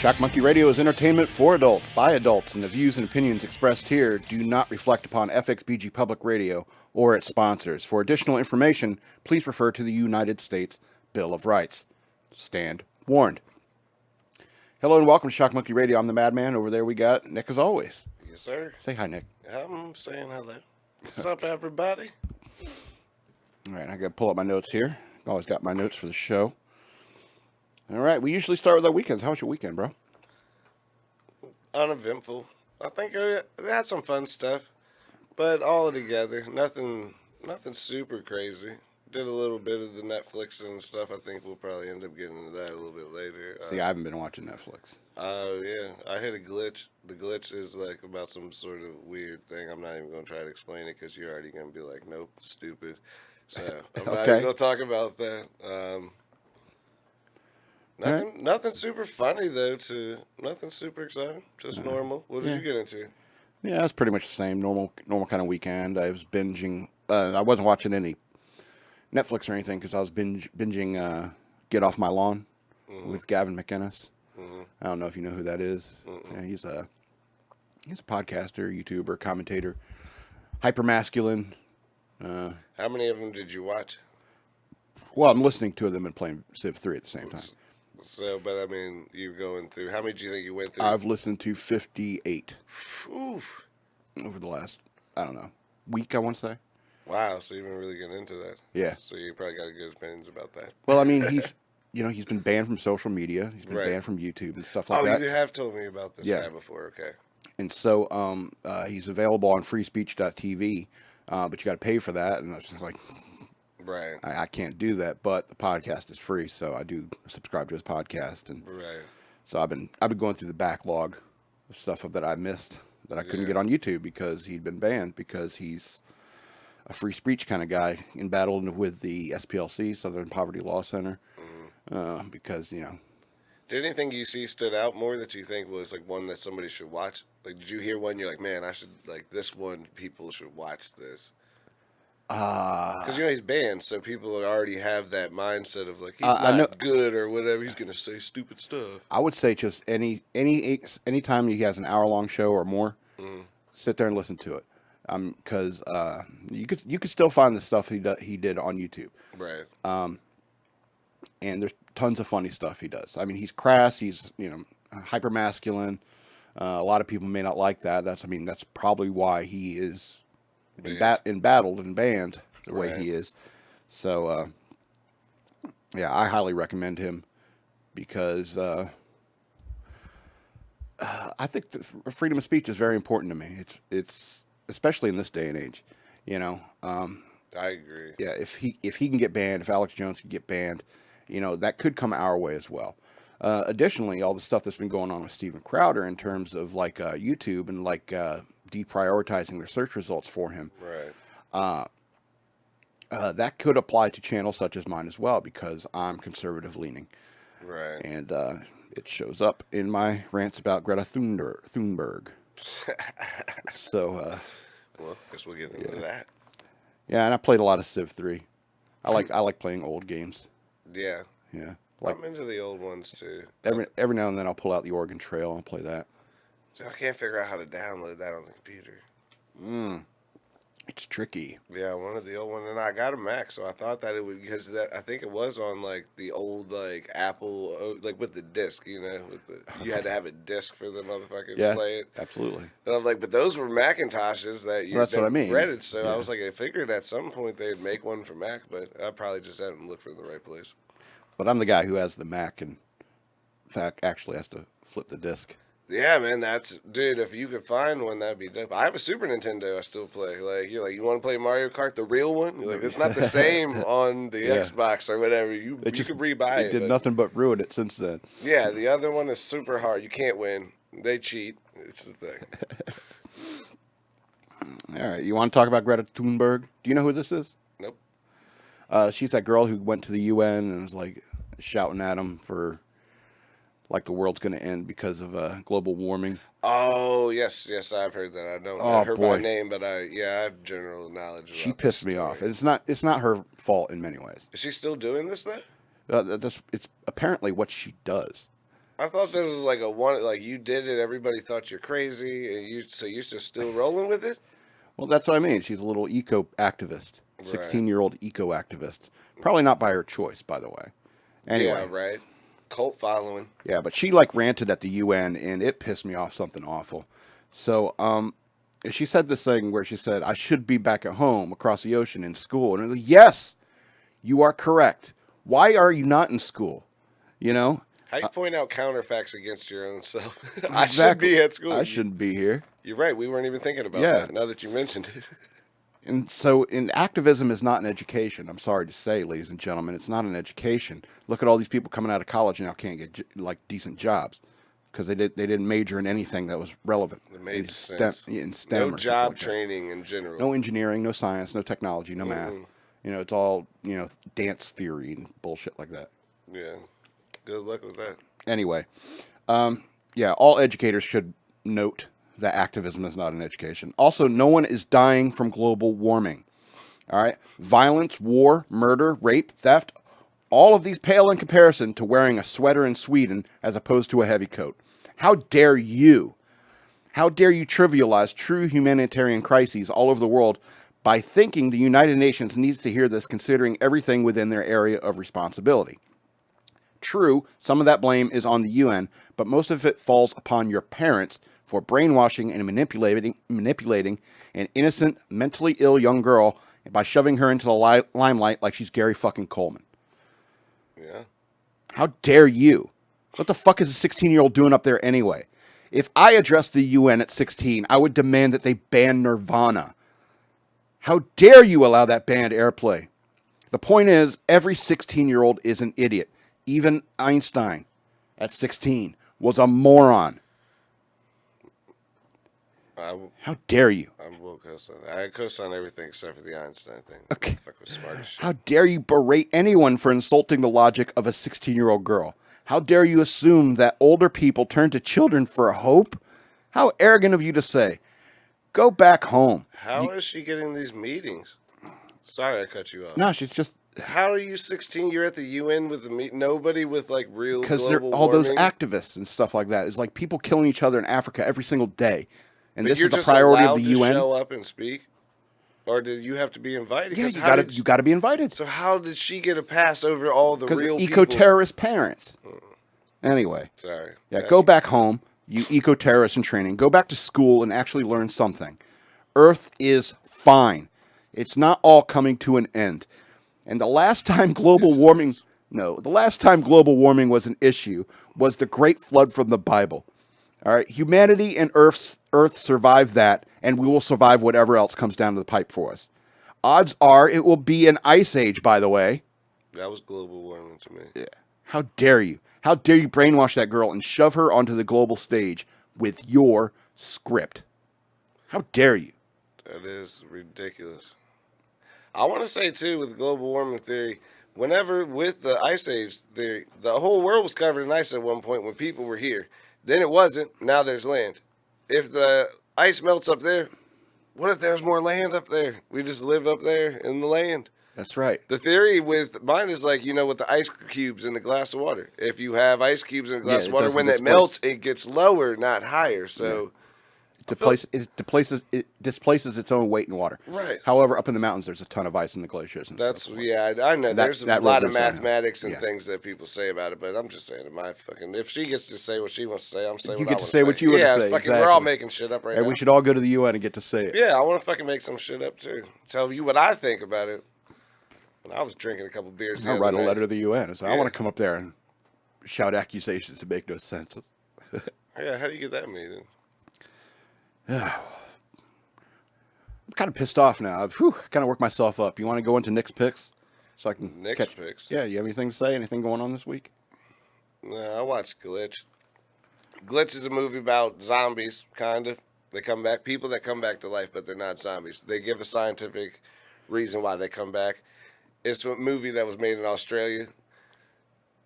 Shock Monkey Radio is entertainment for adults, by adults, and the views and opinions expressed here do not reflect upon FXBG Public Radio or its sponsors. For additional information, please refer to the United States Bill of Rights. Stand warned. Hello and welcome to Shock Monkey Radio. I'm the Madman. Over there we got Nick as always. Yes, sir. Say hi, Nick. I'm saying hello. What's up, everybody? All right, I got to pull up my notes here. Always got my notes for the show. All right, we usually start with our weekends. How was your weekend, bro? Uneventful. I think I had some fun stuff, but all together, nothing super crazy. Did a little bit of the Netflix and stuff. I think we'll probably end up getting into that a little bit later. See, I haven't been watching Netflix. Oh, yeah. I hit a glitch. The glitch is like about some sort of weird thing. I'm not even going to try to explain it because you're already going to be like, nope, stupid. So I'm not even going to talk about that. Nothing super funny though. Nothing super exciting. Just normal. What did you get into? Yeah, it's pretty much the same normal kind of weekend. I was binging. I wasn't watching any Netflix or anything because I was binging Get Off My Lawn with Gavin McInnes. Mm-hmm. I don't know if you know who that is. Yeah, he's a podcaster, YouTuber, commentator, hyper masculine. How many of them did you watch? Well, I'm listening to them and playing Civ 3 at the same time. So, but I mean, you're going through. How many do you think you went through? I've listened to 58 Oof. over the last, I don't know, week, I want to say. Wow, so you've been really getting into that. Yeah. So you probably got good opinions about that. Well, I mean, he's been banned from social media. He's been banned from YouTube and stuff like that. Oh, you have told me about this guy before. Okay. And so he's available on freespeech.tv, but you got to pay for that. And I was just like, right, I can't do that. But the podcast is free, so I do subscribe to his podcast. And so I've been going through the backlog of stuff that I missed that I couldn't get on YouTube because he'd been banned because he's a free speech kind of guy in battle with the SPLC, Southern Poverty Law Center, because, Did anything you see stood out more that you think was like one that somebody should watch? Like, did you hear one you're like, man, I should, like, this one, people should watch this? Because, he's banned, so people already have that mindset of, like, he's not good or whatever. He's going to say stupid stuff. I would say just any time he has an hour-long show or more, sit there and listen to it. Because you could still find the stuff he did on YouTube. Right. And there's tons of funny stuff he does. I mean, he's crass. He's hyper masculine. A lot of people may not like that. That's probably why he is embattled and banned the way he is. So I highly recommend him because I think freedom of speech is very important to me. It's especially in this day and age, I agree. Yeah, if he can get banned, if Alex Jones can get banned, that could come our way as well. Additionally, all the stuff that's been going on with Steven Crowder in terms of like YouTube and like deprioritizing their search results for him, right? That could apply to channels such as mine as well because I'm conservative leaning, right? And it shows up in my rants about Greta Thunberg. So, well, guess we'll get into that. Yeah, and I played a lot of Civ 3. I like playing old games. Yeah. Yeah. I'm into the old ones too. Every now and then I'll pull out the Oregon Trail and play that. I can't figure out how to download that on the computer. It's tricky. Yeah, I wanted the old one, and I got a Mac, so I thought that it would because I think it was on like the old like Apple like with the disc, you had to have a disc for the motherfucker to play it. Absolutely. And I'm like, but those were Macintoshes that you that's what I mean. Reddit, so I was like, I figured at some point they'd make one for Mac, but I probably just hadn't looked for the right place. But I'm the guy who has the Mac and in fact actually has to flip the disc. Yeah, man, dude, if you could find one, that'd be dope. I have a Super Nintendo I still play. Like, you're like, you want to play Mario Kart, the real one? You're like, it's not the same on the Xbox or whatever. You could rebuy it. It did nothing but ruin it since then. Yeah, the other one is super hard. You can't win. They cheat. It's the thing. All right, you want to talk about Greta Thunberg? Do you know who this is? Nope. She's that girl who went to the UN and was like shouting at them for like the world's going to end because of global warming. Oh, yes, I've heard that. I don't know her by name, but I have general knowledge. She pissed me off. And it's not her fault in many ways. Is she still doing this though? It's apparently what she does. I thought this was like a one, like you did it, everybody thought you're crazy, and so you're just still rolling with it? Well, that's what I mean. She's a little eco activist, Right. 16-year-old eco activist. Probably not by her choice, by the way. Yeah, Anyway, right. Cult following. yeah, but she like ranted at the UN, and it pissed me off something awful. So, she said this thing where she said, "I should be back at home across the ocean in school," and I'm like, yes, you are correct. Why are you not in school? You know, How you point out counterfacts against your own self? I should exactly. be at school. I shouldn't be here. You're right. We weren't even thinking about Yeah. that. Now that you mentioned it. And so, in activism is not an education. I'm sorry to say, ladies and gentlemen, it's not an education. Look at all these people coming out of college now can't get like decent jobs because they didn't major in anything that was relevant. It made in sense. in STEM No or something job like that. training in general. No engineering, no science, no technology, no math. You know, it's all dance theory and bullshit like that. Yeah. Good luck with that. Anyway, yeah, all educators should note that activism is not an education. Also, no one is dying from global warming. All right? Violence, war, murder, rape, theft, all of these pale in comparison to wearing a sweater in Sweden as opposed to a heavy coat. How dare you? How dare you trivialize true humanitarian crises all over the world by thinking the United Nations needs to hear this, considering everything within their area of responsibility? True, some of that blame is on the UN, but most of it falls upon your parents for brainwashing and manipulating an innocent, mentally ill young girl by shoving her into the limelight like she's Gary fucking Coleman. Yeah. How dare you? What the fuck is a 16-year-old doing up there anyway? If I addressed the UN at 16, I would demand that they ban Nirvana. How dare you allow that band airplay? The point is, every 16-year-old is an idiot. Even Einstein, at 16, was a moron. How dare you? I will co-sign. I co-sign everything except for the Einstein thing. Okay. That fuck was smart as shit. How dare you berate anyone for insulting the logic of a 16-year-old girl? How dare you assume that older people turn to children for hope? How arrogant of you to say. Go back home. How is she getting these meetings? Sorry, I cut you off. No, she's just... How are you 16? You're at the UN with nobody with like real because they're global all those warming? activists and stuff like that. It's like people killing each other in Africa every single day, and But this you're is the just priority of allowed the to UN. show up and speak, or did you have to be invited? Yeah, 'Cause you got to be invited. So how did she get a pass over all the Because real eco-terrorist parents. Anyway, Sorry. yeah, go back home, you eco-terrorists in training. Go back to school and actually learn something. Earth is fine. It's not all coming to an end. And the last time global warming, the last time global warming was an issue was the Great Flood from the Bible. All right, humanity and Earth survived that, and we will survive whatever else comes down the pipe for us. Odds are it will be an ice age, by the way. That was global warming to me. Yeah. How dare you? How dare you brainwash that girl and shove her onto the global stage with your script? How dare you? That is ridiculous. I want to say too, with global warming theory, whenever with the ice age theory, the whole world was covered in ice at one point when people were here. Then it wasn't. Now there's land. If the ice melts up there, what if there's more land up there? We just live up there in the land. That's right. The theory with mine is like, with the ice cubes in a glass of water. If you have ice cubes in a glass of water, when it melts, it gets lower, not higher. So it displaces its own weight in water. Right. However, up in the mountains, there's a ton of ice in the glaciers. And That's stuff. I know. There's a lot of goes downhill. mathematics and things that people say about it, but I'm just saying, if she gets to say what she wants to say, I'm saying You what get I to want say what you want to say. It's fucking, exactly. we're all making shit up right and now. we should all go to the UN and get to say it. Yeah, I want to fucking make some shit up too. Tell you what I think about it. When I was drinking a couple beers, I'll write a letter to the UN. So I want to come up there and shout accusations that make no sense. Yeah, how do you get that meeting? Yeah. I'm kind of pissed off now. I've kind of worked myself up. You want to go into Nick's picks? So I can Nick's picks? Yeah, you have anything to say? Anything going on this week? No, I watched Glitch. Glitch is a movie about zombies, kind of. They come back, people that come back to life, but they're not zombies. They give a scientific reason why they come back. It's a movie that was made in Australia.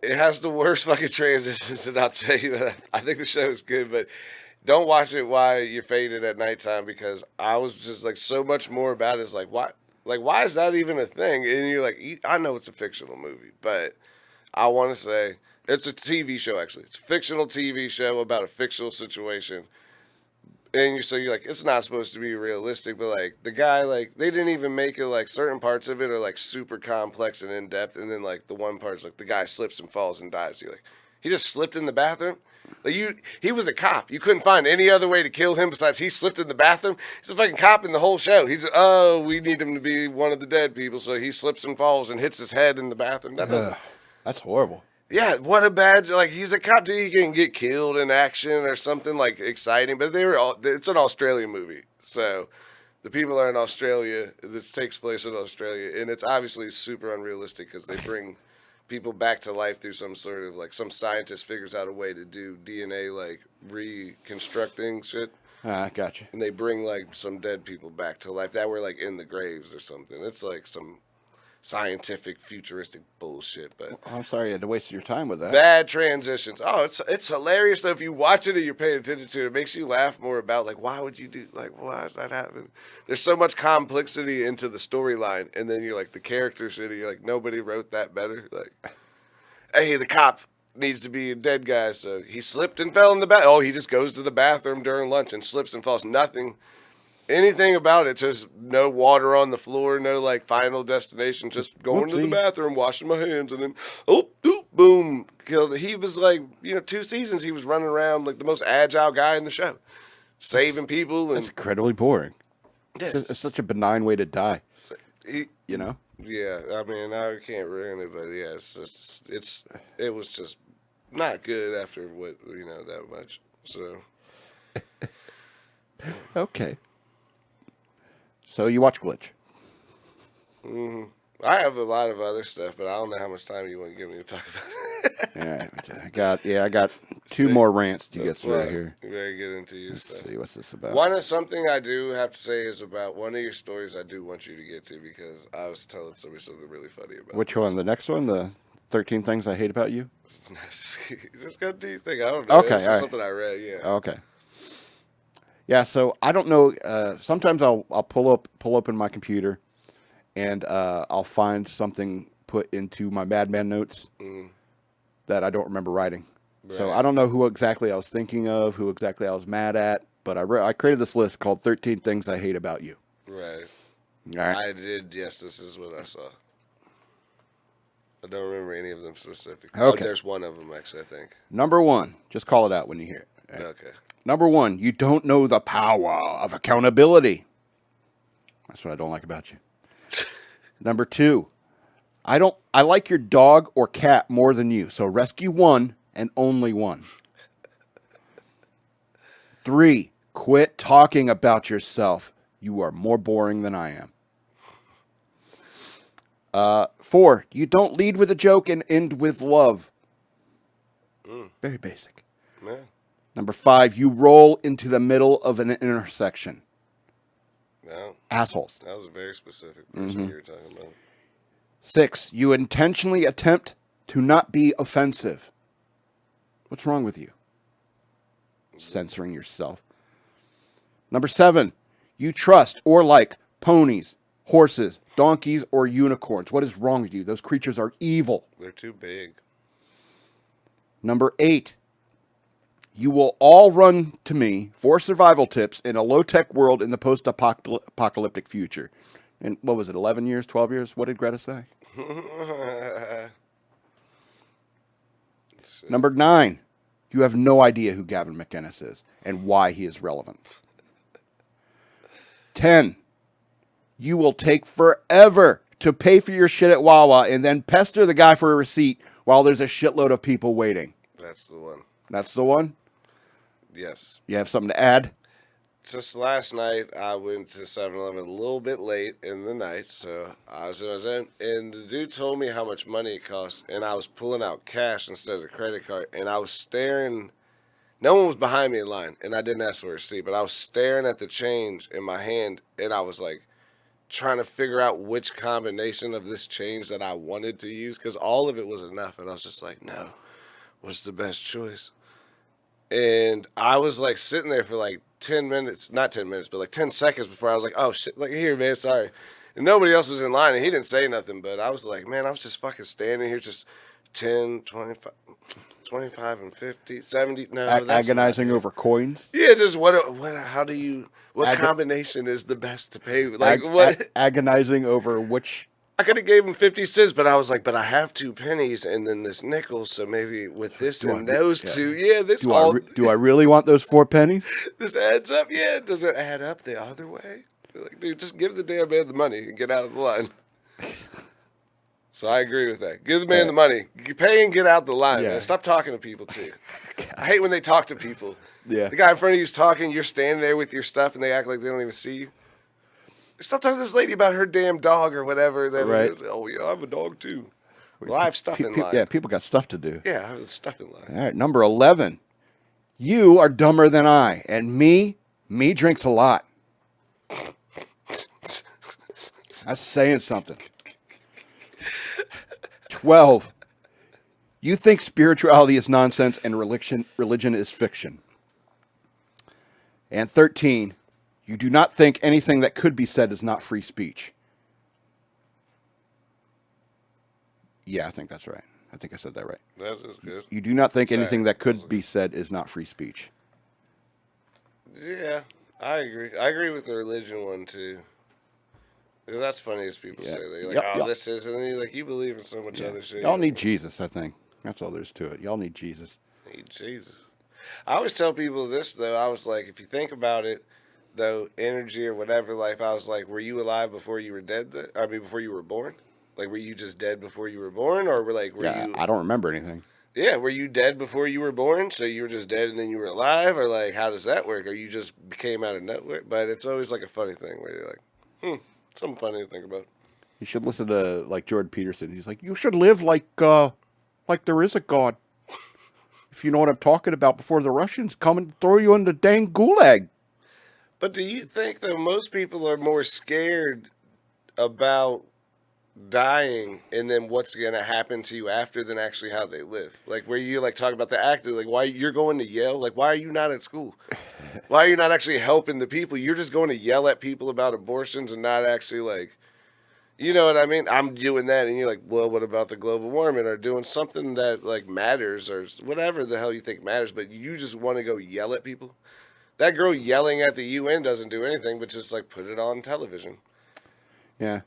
It has the worst fucking transitions, and I'll tell you that. I think the show is good, but don't watch it while you're faded at nighttime, because I was just like so much more about it. It's like, why is that even a thing? And you're like, I know it's a fictional movie, but I want to say It's a TV show, actually. It's a fictional TV show about a fictional situation. And so you're like, it's not supposed to be realistic, but like the guy, like they didn't even make it like certain parts of it are like super complex and in depth, and then like the one part's like the guy slips and falls and dies. You're like, he just slipped in the bathroom. Like he was a cop. You couldn't find any other way to kill him besides he slipped in the bathroom. He's a fucking cop in the whole show. We need him to be one of the dead people, so he slips and falls and hits his head in the bathroom. That's horrible. Yeah, what a bad, like, he's a cop. He can get killed in action or something, like, exciting. But it's an Australian movie. So the people are in Australia. This takes place in Australia. And it's obviously super unrealistic because they bring people back to life through some sort of, like, some scientist figures out a way to do DNA, like, reconstructing shit. Gotcha. And they bring, like, some dead people back to life that were, like, in the graves or something. It's, like, some scientific, futuristic bullshit, but I'm sorry you had to waste your time with that. Bad transitions. Oh, it's hilarious though if you watch it and you're paying attention to it. It makes you laugh more about like why would you do like why is that happening? There's so much complexity into the storyline, and then you're like the character shit. You're like nobody wrote that better. Like, hey, the cop needs to be a dead guy, so he slipped and fell in the bath. Oh, he just goes to the bathroom during lunch and slips and falls. Nothing. Anything about it, just no water on the floor, no like final destination, just going to the bathroom, washing my hands, and then boom, killed it. He was like, 2 seasons he was running around like the most agile guy in the show, saving people. And it's incredibly boring. Yeah, it's such a benign way to die. Yeah, I mean I can't ruin it, but yeah, it was just not good after that much. So okay. So you watch Glitch. Mm-hmm. I have a lot of other stuff, but I don't know how much time you want to give me to talk about it. I got 2 more rants to get through here. You better get into your stuff. Let's see, what's this about? Something I do have to say is about one of your stories I do want you to get to because I was telling somebody something really funny about Which one? The next one? The 13 Things I Hate About You? Just go do your thing. I don't know. Okay, it's just something I read, yeah. Okay. Yeah, so I don't know. Sometimes I'll pull open my computer, and I'll find something put into my Madman notes that I don't remember writing. Right. So I don't know who exactly I was thinking of, who exactly I was mad at, but I created this list called 13 Things I Hate About You. Right. All right. I did. Yes, this is what I saw. I don't remember any of them specifically. Okay. Oh, there's one of them actually. I think. Number 1. Just call it out when you hear it. Right? Okay. Number 1, you don't know the power of accountability. That's what I don't like about you. Number 2, I like your dog or cat more than you, so rescue one and only one. 3, quit talking about yourself. You are more boring than I am. 4, you don't lead with a joke and end with love. Very basic. Man. Number 5, you roll into the middle of an intersection. No. Assholes. That was a very specific person you were talking about. 6, you intentionally attempt to not be offensive. What's wrong with you? Censoring yourself. Number 7, you trust or like ponies, horses, donkeys, or unicorns. What is wrong with you? Those creatures are evil. They're too big. Number 8, you will all run to me for survival tips in a low-tech world in the post-apocalyptic future. And what was it, 11 years, 12 years? What did Greta say? Number 9, you have no idea who Gavin McInnes is and why he is relevant. 10, you will take forever to pay for your shit at Wawa and then pester the guy for a receipt while there's a shitload of people waiting. That's the one. That's the one? Yes. You have something to add? Just last night, I went to 7-Eleven a little bit late in the night, so I was in, and the dude told me how much money it cost, and I was pulling out cash instead of a credit card, and I was staring. No one was behind me in line, and I didn't ask for a receipt, but I was staring at the change in my hand, and I was like trying to figure out which combination of this change that I wanted to use, because all of it was enough, and I was just like, no, what's the best choice? And I was like sitting there for like 10 minutes, not 10 minutes, but like 10 seconds before I was like, oh shit, like here, man, sorry. And nobody else was in line and he didn't say nothing, but I was like, man, I was just fucking standing here just 10, 25, 25 and 50, 70. No, that's Agonizing not it. over coins. Yeah, just how do you, what combination is the best to pay? Like, what? Agonizing over which. I could have gave him 50 cents, but I was like, but I have 2 pennies and then this nickel, so maybe with this and those two, this all. Do I really want those 4 pennies? This adds up, yeah. Does it add up the other way? Like, dude, just give the damn man the money and get out of the line. So I agree with that. Give the man the money. You pay and get out the line, man. Stop talking to people, too. I hate when they talk to people. Yeah. The guy in front of you's talking, you're standing there with your stuff, and they act like they don't even see you. Stop talking to this lady about her damn dog or whatever. That it is. Oh, yeah, I have a dog, too. Well, I have stuff in line. Yeah, people got stuff to do. Yeah, I have stuff in line. All right, number 11. You are dumber than I, and me drinks a lot. That's saying something. 12. You think spirituality is nonsense and religion is fiction. And 13. You do not think anything that could be said is not free speech. Yeah, I think that's right. I think I said that right. That is good. You do not think anything that could be said is not free speech. Yeah, I agree. I agree with the religion one, too. Because that's funny as people say. They're like, this is, and then you're like, you believe in so much other shit. Y'all need Jesus, I think. That's all there's to it. Y'all need Jesus. Need Jesus. I always tell people this, though. I was like, if you think about it, though, energy or whatever life, I was like, were you alive before you were dead? Before you were born? Like, were you just dead before you were born? Or were you... I don't remember anything. Yeah, were you dead before you were born? So you were just dead and then you were alive? Or, like, how does that work? Or you just came out of nowhere? But it's always, like, a funny thing where you're like, something funny to think about. You should listen to, like, Jordan Peterson. He's like, you should live like there is a God. If you know what I'm talking about, before the Russians come and throw you in the dang gulag. But do you think that most people are more scared about dying and then what's going to happen to you after than actually how they live? Like, where you, like, talk about the actor, like, why you're going to yell? Like, why are you not at school? Why are you not actually helping the people? You're just going to yell at people about abortions and not actually, like, you know what I mean? I'm doing that, and you're like, well, what about the global warming or doing something that, like, matters or whatever the hell you think matters, but you just want to go yell at people? That girl yelling at the UN doesn't do anything but just, like, put it on television. Yeah.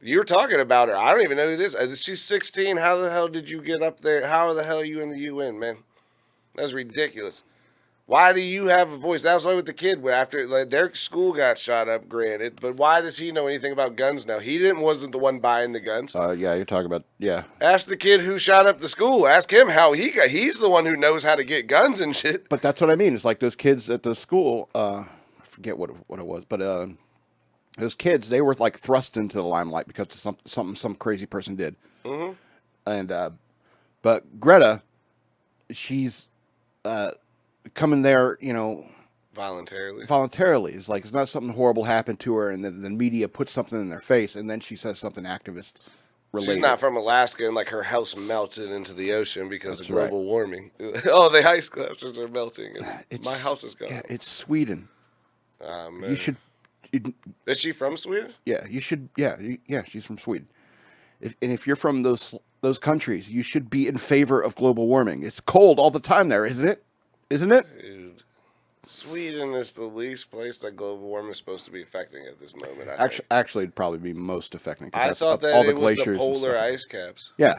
You were talking about her. I don't even know who it is. She's 16. How the hell did you get up there? How the hell are you in the UN, man? That's ridiculous. Why do you have a voice? That was like with the kid where after their school got shot up, granted, but why does he know anything about guns now? He wasn't the one buying the guns. Yeah, you're talking about, yeah. Ask the kid who shot up the school. Ask him how he's the one who knows how to get guns and shit. But that's what I mean. It's like those kids at the school, I forget what it was, but those kids, they were like thrust into the limelight because of something some crazy person did. Mm-hmm. And, but Greta, she's, coming there, you know, voluntarily. It's like, it's not something horrible happened to her and then the media puts something in their face and then she says something activist related. She's not from Alaska and like her house melted into the ocean because of global warming. Oh, the ice glaciers are melting and my house is gone. Yeah, it's Sweden. Man. You should. Is she from Sweden? Yeah, you should. Yeah, she's from Sweden. If you're from those countries, you should be in favor of global warming. It's cold all the time there, isn't it? Isn't it? Dude, Sweden is the least place that global warming is supposed to be affecting at this moment. Actually, it'd probably be most affecting. I thought that it was the polar ice caps. Yeah,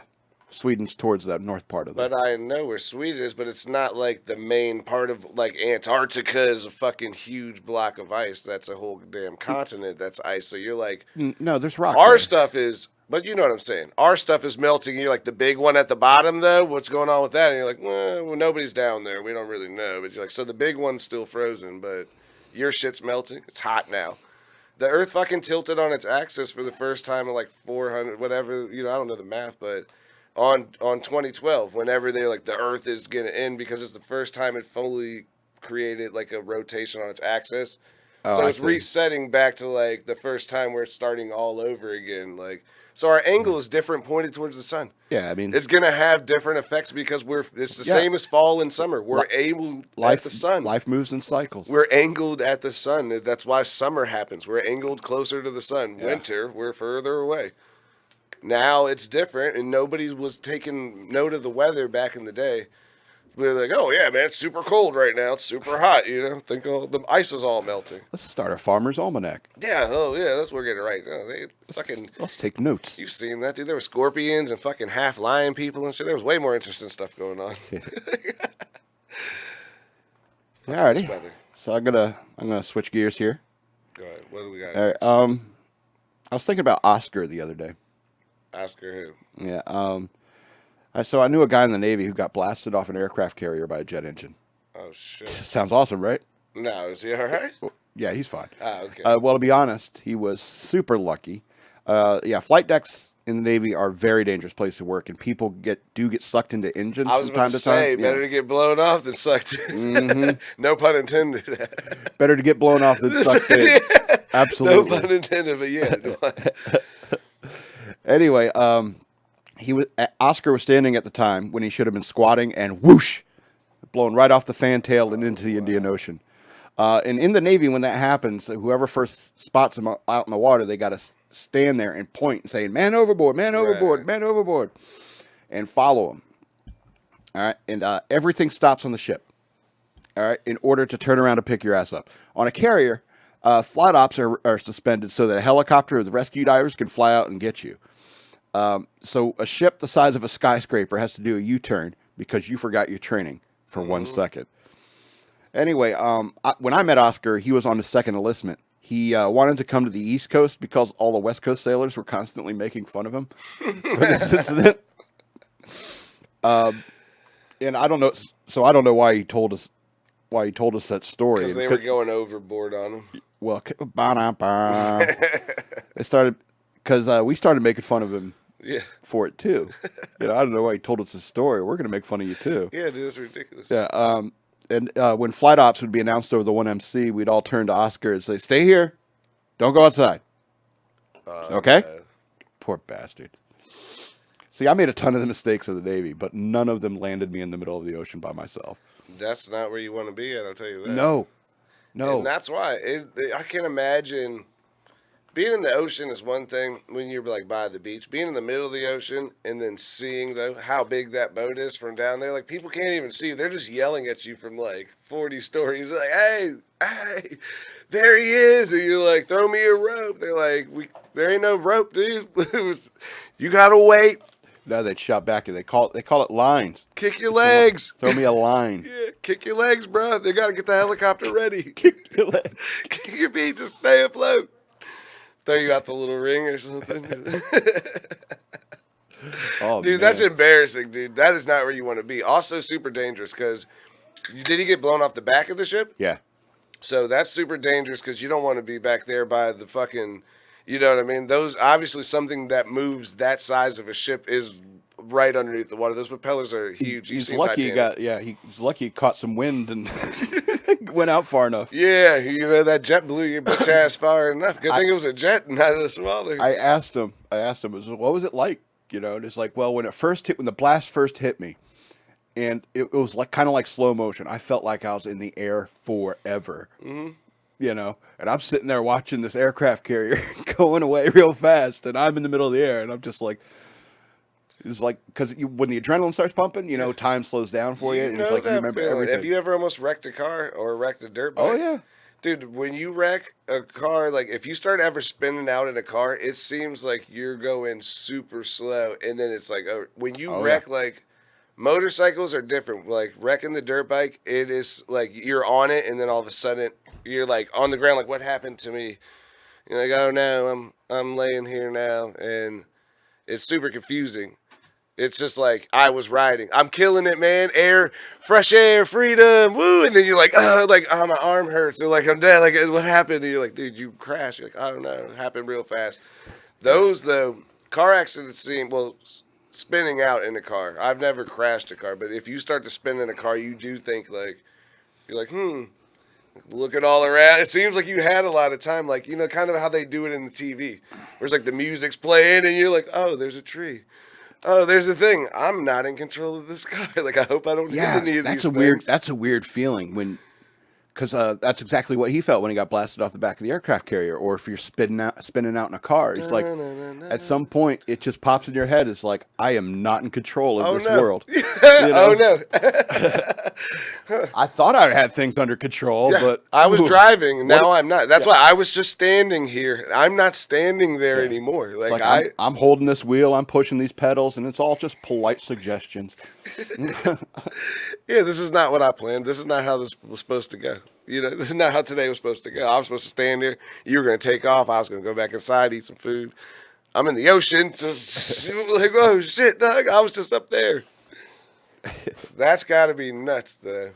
Sweden's towards that north part of that. But I know where Sweden is, but it's not like the main part of, like, Antarctica is a fucking huge block of ice. That's a whole damn continent that's ice. So you're like... No, there's rock Our there. stuff is... But you know what I'm saying. Our stuff is melting. And you're like, the big one at the bottom, though? What's going on with that? And you're like, well, nobody's down there. We don't really know. But you're like, so the big one's still frozen, but your shit's melting. It's hot now. The Earth fucking tilted on its axis for the first time in like 400, whatever. You know, I don't know the math, but on 2012, whenever they're like, the Earth is going to end because it's the first time it fully created like a rotation on its axis. So it's resetting back to like the first time where it's starting all over again. Like, so our angle is different pointed towards the sun. Yeah, I mean, it's going to have different effects because it's the same as fall and summer. We're angled at the sun. Life moves in cycles. We're angled at the sun. That's why summer happens. We're angled closer to the sun. Yeah. Winter, we're further away. Now it's different, and nobody was taking note of the weather back in the day. We were like, oh yeah, man, it's super cold right now. It's super hot, Think all the ice is all melting. Let's start a farmer's almanac. Yeah, oh yeah, that's what we're getting right. Oh, they fucking. Let's take notes. You've seen that, dude. There were scorpions and fucking half lion people and shit. There was way more interesting stuff going on. Alrighty. So I'm gonna switch gears here. Go ahead. What do we got? All right. I was thinking about Oscar the other day. Oscar who? Yeah. So I knew a guy in the Navy who got blasted off an aircraft carrier by a jet engine. Oh shit. Sounds awesome, right? No, is he all right? Yeah, he's fine. Ah, okay. Well, to be honest, he was super lucky. Yeah, flight decks in the Navy are a very dangerous place to work, and people get sucked into engines I was from time about to to time. say, better to get blown off than sucked in. No pun intended. Better to get blown off than sucked in. Yeah. Absolutely. No pun intended, but yeah. Anyway, Oscar was standing at the time when he should have been squatting, and whoosh, blown right off the fantail and into the Indian Ocean. And in the Navy, when that happens, whoever first spots him out in the water, they got to stand there and point and say, "Man overboard, man overboard, man overboard," and follow him. All right, and everything stops on the ship. All right, in order to turn around to pick your ass up. On a carrier, flight ops are suspended so that a helicopter or the rescue divers can fly out and get you. So a ship the size of a skyscraper has to do a U-turn because you forgot your training for 1 second. Anyway, when I met Oscar, he was on his second enlistment. He wanted to come to the East Coast because all the West Coast sailors were constantly making fun of him for this incident. And I don't know, so I don't know why he told us that story. Because they were going overboard on him. Well, it started because we started making fun of him. Yeah. For it too. I don't know why he told us the story. We're gonna make fun of you too. Yeah, dude, that's ridiculous. Yeah. And when flight ops would be announced over the 1MC, we'd all turn to Oscar and say, "Stay here, don't go outside." Okay. Poor bastard. See, I made a ton of the mistakes of the Navy, but none of them landed me in the middle of the ocean by myself. That's not where you want to be at, I'll tell you that. No. And that's why I can't imagine. Being in the ocean is one thing when you're like by the beach. Being in the middle of the ocean and then seeing how big that boat is from down there, like people can't even see you. They're just yelling at you from like 40 stories. Like, hey, there he is. And you're like, throw me a rope. They're like, there ain't no rope, dude. You gotta wait. No, they'd shout back and they call it lines. Kick your legs. Throw me a line. Yeah, kick your legs, bro. They gotta get the helicopter ready. Kick your legs. Kick your feet to stay afloat. Throw you out the little ring or something. Oh, dude, that's embarrassing, dude. That is not where you want to be. Also super dangerous because did he get blown off the back of the ship? Yeah. So that's super dangerous because you don't want to be back there by the fucking, you know what I mean? Those, obviously something that moves that size of a ship is right underneath the water. Those propellers are huge. He's lucky he's lucky he caught some wind and went out far enough. Yeah, that jet blew your bitch ass far enough. Good thing it was a jet and not a smaller. I asked him, what was it like? And it's like, well, when the blast first hit me, and it was like kind of like slow motion. I felt like I was in the air forever. Mm-hmm. And I'm sitting there watching this aircraft carrier going away real fast, and I'm in the middle of the air, and I'm just like, it's like, because when the adrenaline starts pumping, time slows down for you, and it's like you remember everything. Have you ever almost wrecked a car or wrecked a dirt bike? Oh yeah, dude. When you wreck a car, like if you start ever spinning out in a car, it seems like you're going super slow, and then it's like when you wreck, like motorcycles are different. Like wrecking the dirt bike, it is like you're on it, and then all of a sudden you're like on the ground. Like what happened to me? You're like, oh no, I'm laying here now, and it's super confusing. It's just like, I was riding. I'm killing it, man. Air, fresh air, freedom, woo. And then you're like, oh, my arm hurts. They're like, I'm dead. Like, what happened? And you're like, dude, you crashed. You're like, I don't know. It happened real fast. Those, though, car accidents spinning out in a car. I've never crashed a car. But if you start to spin in a car, you do think, like, you're like, looking all around. It seems like you had a lot of time. Like, kind of how they do it in the TV. Where it's like the music's playing and you're like, oh, there's a tree. Oh, there's the thing. I'm not in control of this car. Like, I hope I don't hit any of these things. That's a weird feeling because that's exactly what he felt when he got blasted off the back of the aircraft carrier, or if you're spinning out in a car. He's like, at some point, it just pops in your head. It's like, I am not in control of this world. You know? Oh no! I thought I had things under control, but I was driving. Now I'm not. That's why I was just standing here. I'm not standing there anymore. Like I'm holding this wheel. I'm pushing these pedals, and it's all just polite suggestions. Yeah, this is not what I planned. This is not how this was supposed to go. You know, this is not how today was supposed to go. I was supposed to stand here. You were going to take off. I was going to go back inside, eat some food. I'm in the ocean, just like, oh shit, dog. I was just up there. That's got to be nuts, though.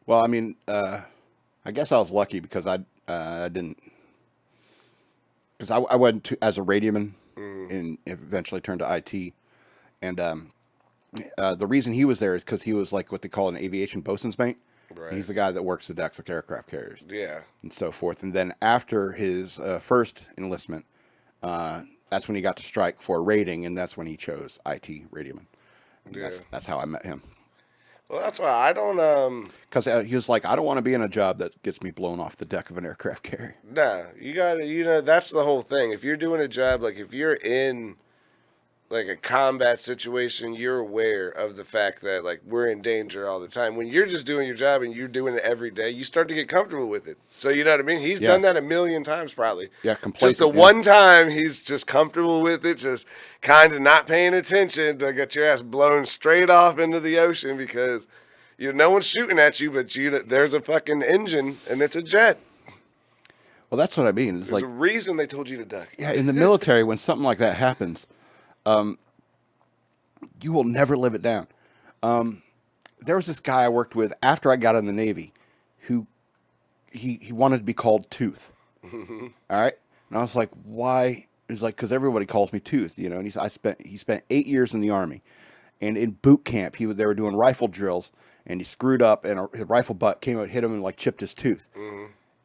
Well, I mean, I guess I was lucky because I didn't, because I went to as a radioman and eventually turned to IT, and the reason he was there is because he was like what they call an aviation bosun's mate. Right. He's the guy that works the decks of aircraft carriers. Yeah. And so forth. And then after his first enlistment, that's when he got to strike for rating, and that's when he chose IT radioman. Yeah. That's how I met him. Well, that's why I don't. Because he was like, I don't want to be in a job that gets me blown off the deck of an aircraft carrier. Nah, you gotta. You know, that's the whole thing. If you're doing a job, like if you're in like a combat situation, you're aware of the fact that like we're in danger all the time. When you're just doing your job and you're doing it every day, you start to get comfortable with it. So you know what I mean? He's done that a million times probably. Yeah, complacent. Just the one time he's just comfortable with it, just kind of not paying attention to get your ass blown straight off into the ocean because no one's shooting at you, but there's a fucking engine and it's a jet. Well, that's what I mean. It's There's like a reason they told you to duck. Yeah, in the military, when something like that happens, you will never live it down. There was this guy I worked with after I got in the Navy, who he wanted to be called Tooth. All right, and I was like, why? He's like, because everybody calls me Tooth, you know. And he spent 8 years in the Army, and in boot camp, they were doing rifle drills, and he screwed up, and his rifle butt came out, hit him, and like chipped his tooth.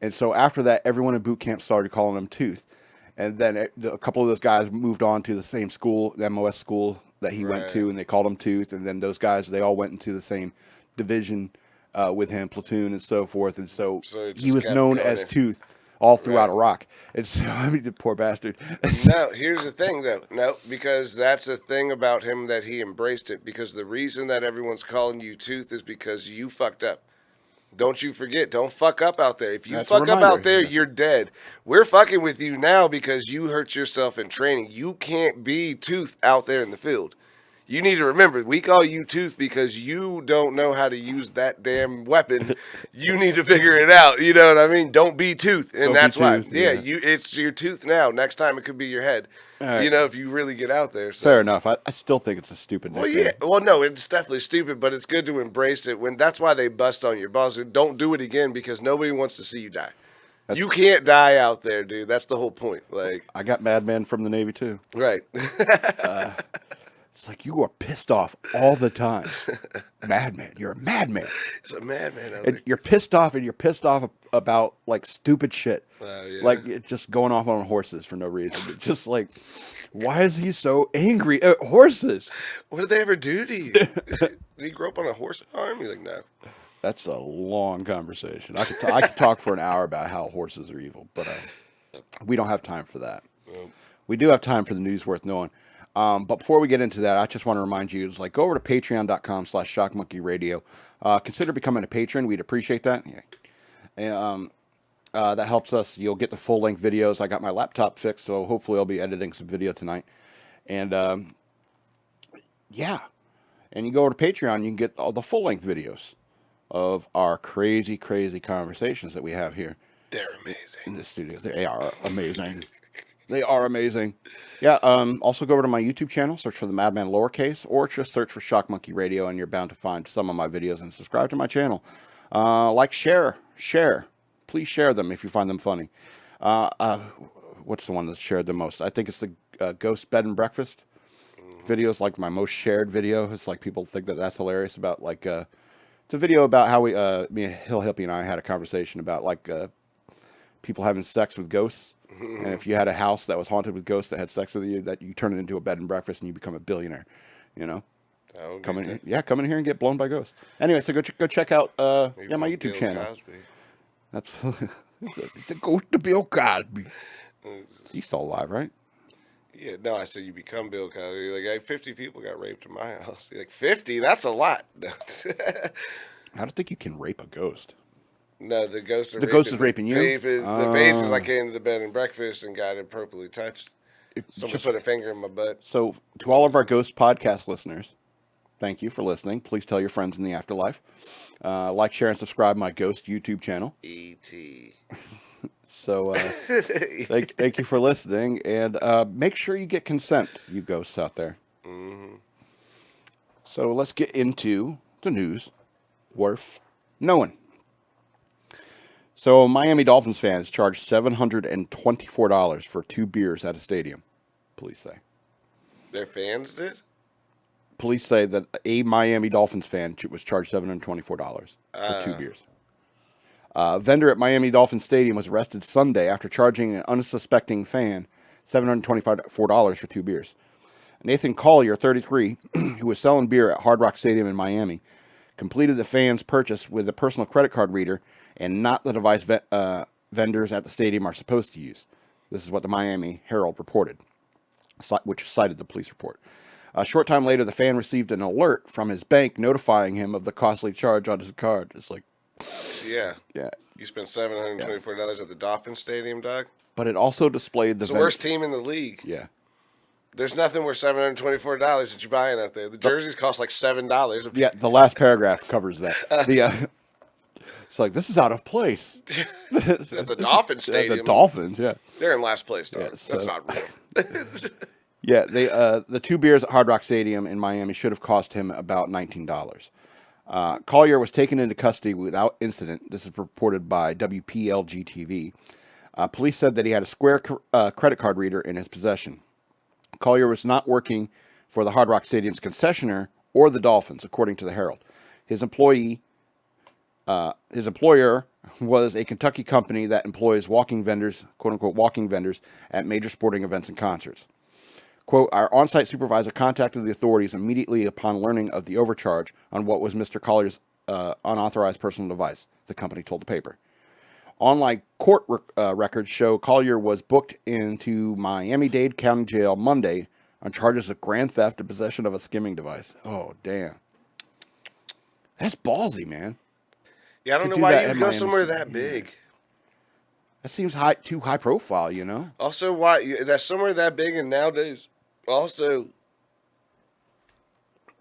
And so after that, everyone in boot camp started calling him Tooth. And then a couple of those guys moved on to the same school, the MOS school that he went to, and they called him Tooth. And then those guys, they all went into the same division with him, platoon and so forth. And so he was known as Tooth all throughout Iraq. And so, I mean, the poor bastard. No, here's the thing, though. No, because that's the thing about him that he embraced it. Because the reason that everyone's calling you Tooth is because you fucked up. Don't you forget. Don't fuck up out there. If you fuck up out there, you're dead. We're fucking with you now because you hurt yourself in training. You can't be Tooth out there in the field. You need to remember, we call you Tooth because you don't know how to use that damn weapon. You need to figure it out. You know what I mean? Don't be Tooth. And that's why. Yeah, it's your Tooth now. Next time it could be your head. You know, if you really get out there. So. Fair enough. I still think it's a stupid nickname. Well, yeah. Well, no, it's definitely stupid, but it's good to embrace it. That's why they bust on your balls. Don't do it again because nobody wants to see you die. You can't die out there, dude. That's the whole point. Like I got madmen from the Navy too. Right. It's like you are pissed off all the time. Madman. You're a madman. It's a madman out there. You're pissed off, and you're pissed off about like stupid shit. Yeah. Like just going off on horses for no reason. It's just like, why is he so angry at horses? What did they ever do to you? Did he grow up on a horse farm? You're like, no. That's a long conversation. I could talk for an hour about how horses are evil, but we don't have time for that. We do have time for the news worth knowing. But before we get into that, I just want to remind you, go over to patreon.com/shockmonkeyradio. Consider becoming a patron. We'd appreciate that. Yeah. And, that helps us. You'll get the full-length videos. I got my laptop fixed, so hopefully I'll be editing some video tonight. And, yeah. And you go over to Patreon, you can get all the full-length videos of our crazy, crazy conversations that we have here. They're amazing. In the studio. They are amazing. They are amazing. Yeah, also go over to my YouTube channel, search for the Madman lowercase, or just search for Shock Monkey Radio, and you're bound to find some of my videos, and subscribe to my channel. Share. Please share them if you find them funny. What's the one that's shared the most? I think it's the Ghost Bed and Breakfast videos, like my most shared video. It's like people think that that's hilarious about, like, it's a video about how me and Hill Hippie and I had a conversation about, like, people having sex with ghosts. And if you had a house that was haunted with ghosts that had sex with you, that you turn it into a bed and breakfast and you become a billionaire, you know? Come in here and get blown by ghosts. Anyway, so go check out my YouTube Bill channel. Cosby. Absolutely. The ghost of Bill Cosby. He's still alive, right? Yeah, no, I said you become Bill Cosby. You're like, 50 people got raped in my house. You're like, 50? That's a lot. I don't think you can rape a ghost. No, the ghost. The ghost is raping you? The pages I came to the bed and breakfast and got improperly touched. Someone put a finger in my butt. So, to all of our ghost podcast listeners, thank you for listening. Please tell your friends in the afterlife. Like, share, and subscribe my ghost YouTube channel. E.T. So, thank you for listening, and make sure you get consent, you ghosts out there. Mm-hmm. So, let's get into the news worth knowing. So, Miami Dolphins fans charged $724 for 2 beers at a stadium, police say. Their fans did? Police say that a Miami Dolphins fan was charged $724 for 2 beers. A vendor at Miami Dolphins Stadium was arrested Sunday after charging an unsuspecting fan $724 for 2 beers. Nathan Collier, 33, who was selling beer at Hard Rock Stadium in Miami, completed the fan's purchase with a personal credit card reader and not the device vendors at the stadium are supposed to use. This is what the Miami Herald reported, which cited the police report. A short time later, the fan received an alert from his bank notifying him of the costly charge on his card. It's like... Yeah. Yeah. You spent $724 at the Dolphin Stadium, dog? But it also displayed It's the worst team in the league. Yeah. There's nothing worth $724 that you're buying out there. The jerseys cost like $7. Yeah, the last paragraph covers that. It's like, this is out of place. At the Dolphin Stadium. The Dolphins, yeah. They're in last place, dog. Yeah, so, that's not real. Yeah, the 2 beers at Hard Rock Stadium in Miami should have cost him about $19. Collier was taken into custody without incident. This is reported by WPLG TV. Police said that he had a Square credit card reader in his possession. Collier was not working for the Hard Rock Stadium's concessionaire or the Dolphins, according to the Herald. His employer was a Kentucky company that employs walking vendors, quote-unquote walking vendors, at major sporting events and concerts. Quote, our on-site supervisor contacted the authorities immediately upon learning of the overcharge on what was Mr. Collier's unauthorized personal device, the company told the paper. Online court records show Collier was booked into Miami-Dade County Jail Monday on charges of grand theft and possession of a skimming device. Oh, damn. That's ballsy, man. Yeah, I don't know why you would go somewhere that big. That seems too high profile, you know? Also, why that's somewhere that big, and nowadays, also,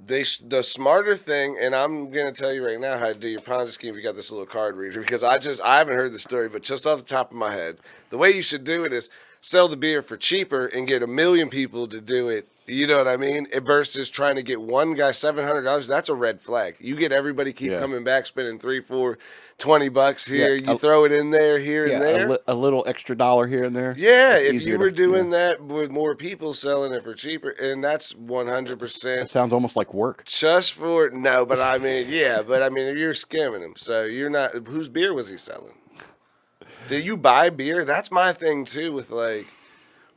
the smarter thing, and I'm going to tell you right now how to do your Ponzi scheme if you got this little card reader, because I haven't heard the story, but just off the top of my head, the way you should do it is sell the beer for cheaper and get 1 million people to do it. You know what I mean? Versus trying to get one guy $700. That's a red flag. You get everybody keep coming back, spending $3, $4, $20 here. You throw it in there, here and there. A little extra dollar here and there. Yeah, if you were doing that with more people selling it for cheaper, and that's 100%. That sounds almost like work. Just for no, but I mean, yeah, but I mean, you're scamming them, so you're not. Whose beer was he selling? Did you buy beer? That's my thing too. With like.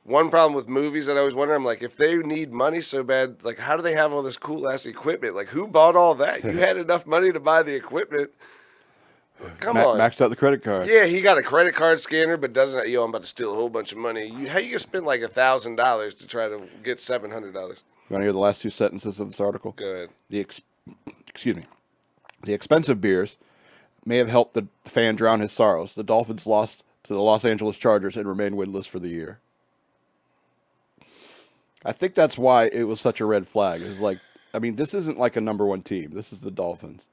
One problem with movies that I always wonder, I'm like, if they need money so bad, like, how do they have all this cool-ass equipment? Like, who bought all that? You had enough money to buy the equipment. Come on. Maxed out the credit card. Yeah, he got a credit card scanner, but doesn't, I'm about to steal a whole bunch of money. How you going to spend like $1,000 to try to get $700? You want to hear the last 2 sentences of this article? Go ahead. Excuse me. The expensive beers may have helped the fan drown his sorrows. The Dolphins lost to the Los Angeles Chargers and remain winless for the year. I think that's why it was such a red flag. It's like, I mean, this isn't like a number 1 team. This is the Dolphins.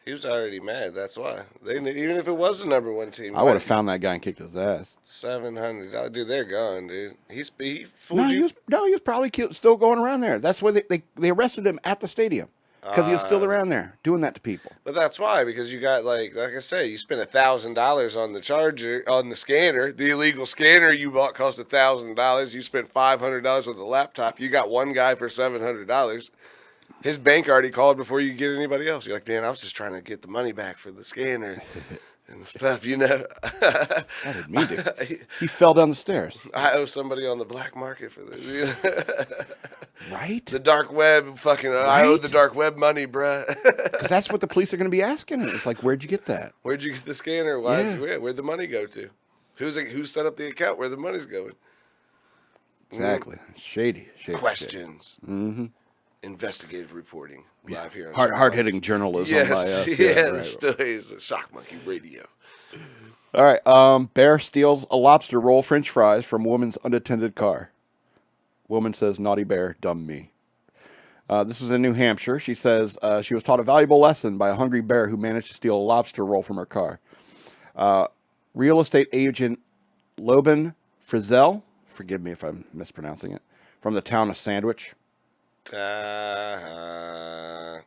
He was already mad. That's why. Even if it was the number 1 team, I would have found that guy and kicked his ass. $700, dude. They're gone, dude. He was probably still going around there. That's why they arrested him at the stadium because he was still around there doing that to people. But that's why, because you got like I said, you spent $1,000 on the scanner. The illegal scanner you bought cost $1,000. You spent $500 on the laptop. You got one guy for $700. His bank already called before you get anybody else. You're like, man, I was just trying to get the money back for the scanner. and stuff, you know. I didn't mean to. He fell down the stairs. I owe somebody on the black market for this. You know? Right? The dark web, fucking. Right? I owe the dark web money, bruh. Because that's what the police are going to be asking. It's like, where'd you get that? Where'd you get the scanner? Where'd the money go to? Who set up the account? Where the money's going? Exactly. Shady. Questions. Mm-hmm. Investigative reporting. Live here. Hard-hitting journalism by us. The stories of Shock Monkey Radio. All right. Bear steals a lobster roll French fries from woman's unattended car. Woman says, naughty bear, dumb me. This was in New Hampshire. She says she was taught a valuable lesson by a hungry bear who managed to steal a lobster roll from her car. Real estate agent Loban Frizzell, forgive me if I'm mispronouncing it, from the town of Sandwich. I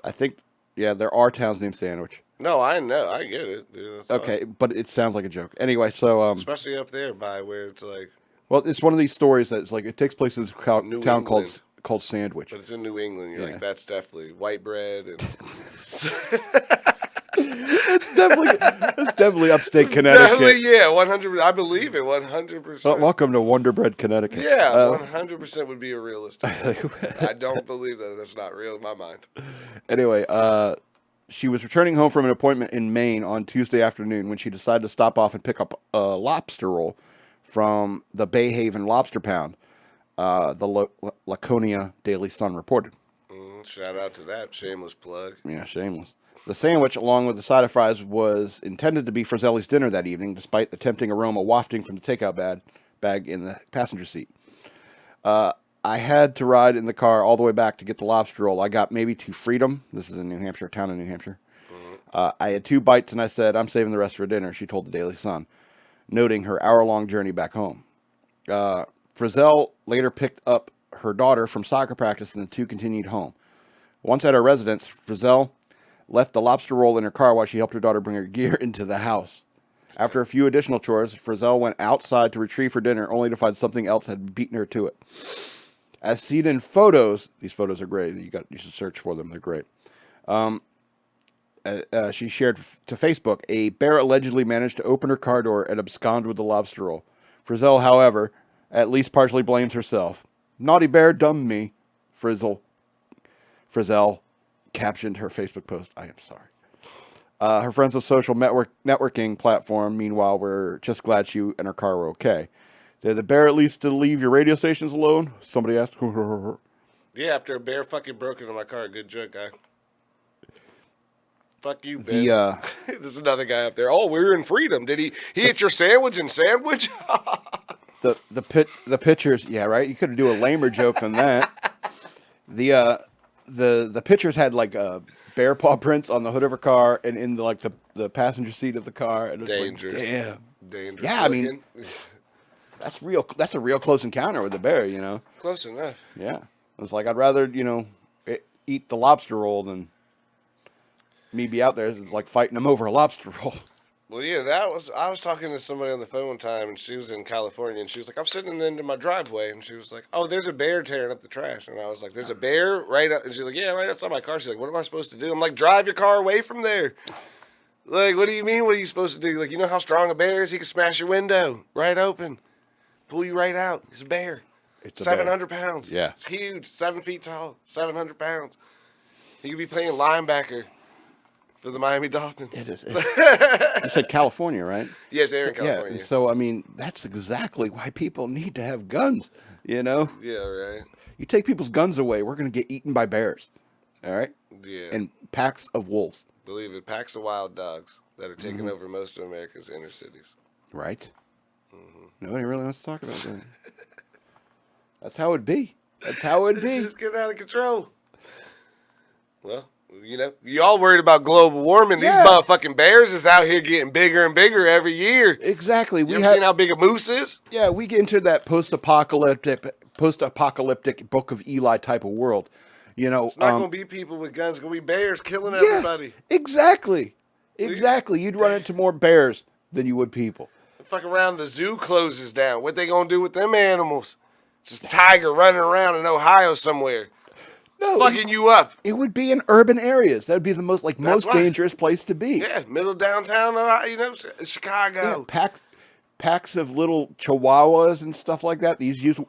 think, there are towns named Sandwich. No, I know. I get it, dude. Okay, awesome. But it sounds like a joke. Anyway, so... especially up there by where it's like... Well, it's one of these stories that's like, it takes place in a town called Sandwich. But it's in New England. You're like, that's definitely white bread. And... it's definitely upstate Connecticut. Definitely, 100%. I believe it, 100%. Well, welcome to Wonder Bread, Connecticut. Yeah, 100% would be a realistic. I don't believe that. That's not real in my mind. Anyway, she was returning home from an appointment in Maine on Tuesday afternoon when she decided to stop off and pick up a lobster roll from the Bay Haven Lobster Pound, the Laconia Daily Sun reported. Shout out to that. Shameless plug. Yeah, shameless. The sandwich, along with the side of fries, was intended to be Frizzelli's dinner that evening, despite the tempting aroma wafting from the takeout bag in the passenger seat. I had to ride in the car all the way back to get the lobster roll. I got maybe to Freedom. This is in New Hampshire, a town in New Hampshire. I had 2 bites, and I said, I'm saving the rest for dinner, she told the Daily Sun, noting her hour-long journey back home. Frizzell later picked up her daughter from soccer practice, and the two continued home. Once at her residence, Frizzell left the lobster roll in her car while she helped her daughter bring her gear into the house. After a few additional chores, Frizzell went outside to retrieve her dinner, only to find something else had beaten her to it. As seen in photos, these photos are great. You should search for them. They're great. She shared to Facebook, a bear allegedly managed to open her car door and abscond with the lobster roll. Frizzell, however, at least partially blames herself. Naughty bear, dumb me, Frizzell captioned her Facebook post. I am sorry. Her friends on social networking platform, meanwhile, were just glad she and her car were okay. Did the bear at least to leave your radio stations alone? Somebody asked. Yeah, after a bear fucking broke into my car. Good joke, guy. Fuck you, Ben. There's another guy up there. Oh, we're in Freedom. Did he ate your sandwich in Sandwich? the pictures, yeah, right? You could do a lamer joke than that. The pictures had like bear paw prints on the hood of her car and in the passenger seat of the car. And it's dangerous. Like, damn. Dangerous. Yeah, looking. I mean, that's real. That's a real close encounter with the bear, you know. Close enough. Yeah, it's like I'd rather eat the lobster roll than me be out there like fighting them over a lobster roll. Well, yeah, I was talking to somebody on the phone one time, and she was in California, and she was like, I'm sitting in the end of my driveway, and she was like, oh, there's a bear tearing up the trash. And I was like, there's a bear right up, and she's like, yeah, right outside my car. She's like, what am I supposed to do? I'm like, drive your car away from there. Like, what do you mean? What are you supposed to do? Like, you know how strong a bear is? He can smash your window right open, pull you right out. It's a bear. It's 700 pounds. Yeah. It's huge. 7 feet tall. 700 pounds. He could be playing linebacker for the Miami Dolphins. It is. You said California, right? Yes, they're in California. Yeah, so, I mean, that's exactly why people need to have guns, you know? Yeah, right. You take people's guns away, we're going to get eaten by bears, all right? Yeah. And packs of wolves. Believe it, packs of wild dogs that are taking over most of America's inner cities. Right? Nobody really wants to talk about that. That's how it'd be. That's how it'd be. This is getting out of control. Well, you know, y'all worried about global warming. Yeah. These motherfucking bears is out here getting bigger and bigger every year. Exactly. You ever seen how big a moose is? Yeah, we get into that post-apocalyptic Book of Eli type of world. You know, it's not going to be people with guns. It's going to be bears killing everybody. Exactly. Exactly. You'd run into more bears than you would people. Fuck around, the zoo closes down. What they going to do with them animals? Just a tiger running around in Ohio somewhere. No, fucking you up. it would be in urban areas. That would be the most most why. dangerous place to be. Yeah, middle downtown, Chicago. Yeah, packs of little chihuahuas and stuff like that.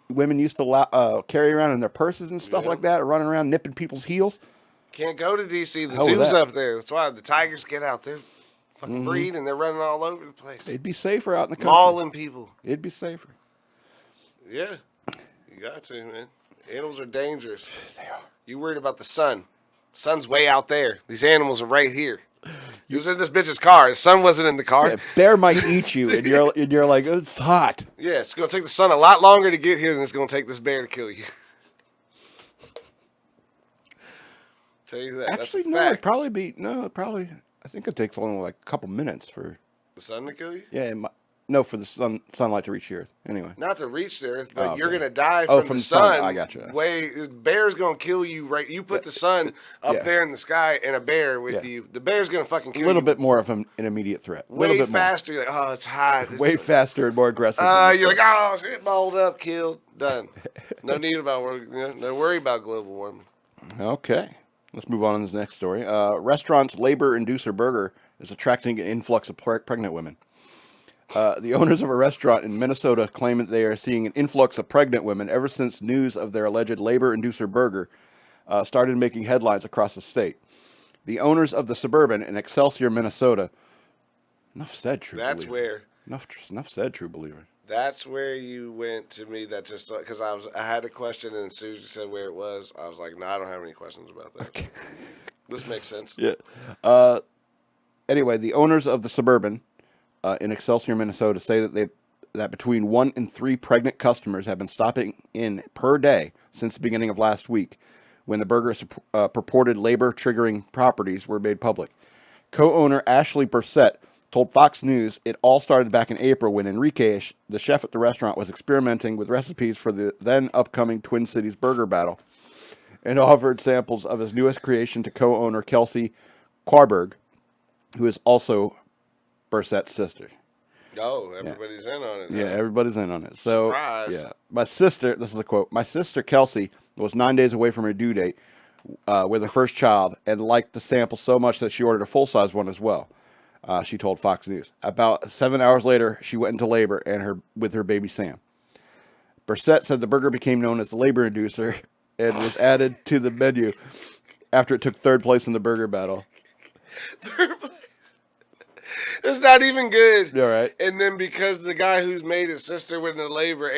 Women used to carry around in their purses and stuff like that, running around nipping people's heels. Can't go to D.C. The Hell with zoo's that. up there. That's why the tigers get out there. Fucking breed, and they're running all over the place. It'd be safer out in the country. Mauling people. It'd be safer. Yeah, you got to, man. Animals are dangerous. They are. You worried about the sun. Sun's way out there. These animals are right here. He was in this bitch's car. The sun wasn't in the car. Yeah, bear might eat you, and you're like, it's hot. Yeah, it's gonna take the sun a lot longer to get here than it's gonna take this bear to kill you. Tell you that. Actually, that's a no. fact. It'd probably be probably. I think it takes only like a couple minutes for The sun to kill you? Yeah, no, for the sunlight to reach the earth. Anyway, Not to reach the earth, but Oh, you're okay. gonna die Oh, from the sun. I gotcha. Bear's gonna kill you right. You put the sun up Yeah. there in the sky and a bear with Yeah. you. The bear's gonna fucking kill a you. little bit more of an immediate threat. A little way bit faster. You're like, oh, it's hot. more. Way faster and more aggressive. than the You're sun. like, oh shit, balled up, killed, done. No need about no worry about global warming. Okay. Let's move on to the next story. Restaurant's labor-inducer burger is attracting an influx of pregnant women. The owners of a restaurant in Minnesota claim that they are seeing an influx of pregnant women ever since news of their alleged labor-inducer burger started making headlines across the state. The owners of the Suburban in Excelsior, Minnesota. Enough said, true That's believer. where. Enough said, true believer. That's where you went to me. That just because I had a question and Susie said where it was. I was like, no, I don't have any questions about that. Okay. This makes sense. Yeah. Anyway, the owners of the Suburban in Excelsior, Minnesota, say that between 1 and 3 pregnant customers have been stopping in per day since the beginning of last week, when the burger's purported labor-triggering properties were made public. Co-owner Ashley Bursett told Fox News it all started back in April when Enrique, the chef at the restaurant, was experimenting with recipes for the then upcoming Twin Cities burger battle, and offered samples of his newest creation to co-owner Kelsey Quarberg, who is also Bursett's sister. Oh, everybody's in on it. Yeah, everybody's in on it. So, Surprise. yeah, my sister, this is a quote, my sister Kelsey was 9 days away from her due date with her first child and liked the sample so much that she ordered a full-size one as well. She told Fox News. About 7 hours later, she went into labor with her baby Sam. Bursett said the burger became known as the labor inducer and was added to the menu after it took third place in the burger battle. It's not even good. All right. And then because the guy who's made his sister went into labor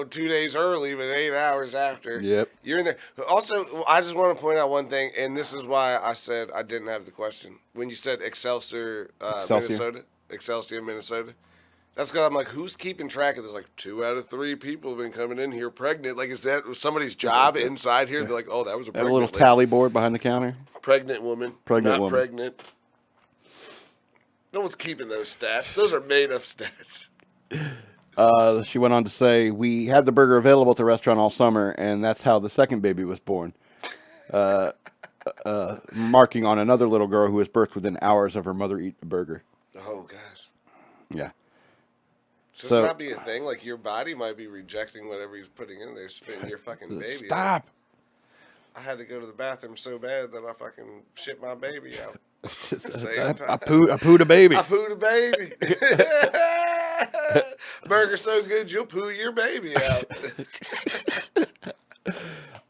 2 days early, but 8 hours after. Yep. You're in there. Also, I just want to point out one thing, and this is why I said I didn't have the question. When you said Excelsior, Minnesota, Excelsior, Minnesota, that's because I'm like, who's keeping track of this? Like 2 out of 3 people have been coming in here pregnant. Like, is that somebody's job inside here? They're like, oh, that was a Have pregnant a little lady. tally board behind the counter. Pregnant woman. Pregnant not woman. pregnant. No one's keeping those stats. Those are made up stats. She went on to say, we had the burger available at the restaurant all summer, and that's how the second baby was born. Marking on another little girl who was birthed within hours of her mother eating the burger. Oh, gosh. Yeah. Should this not be a thing? Like, your body might be rejecting whatever he's putting in there, spitting your fucking baby out. Stop. I had to go to the bathroom so bad that I fucking shit my baby out. I pooed a baby. I pooed a baby. Burger's so good, you'll poo your baby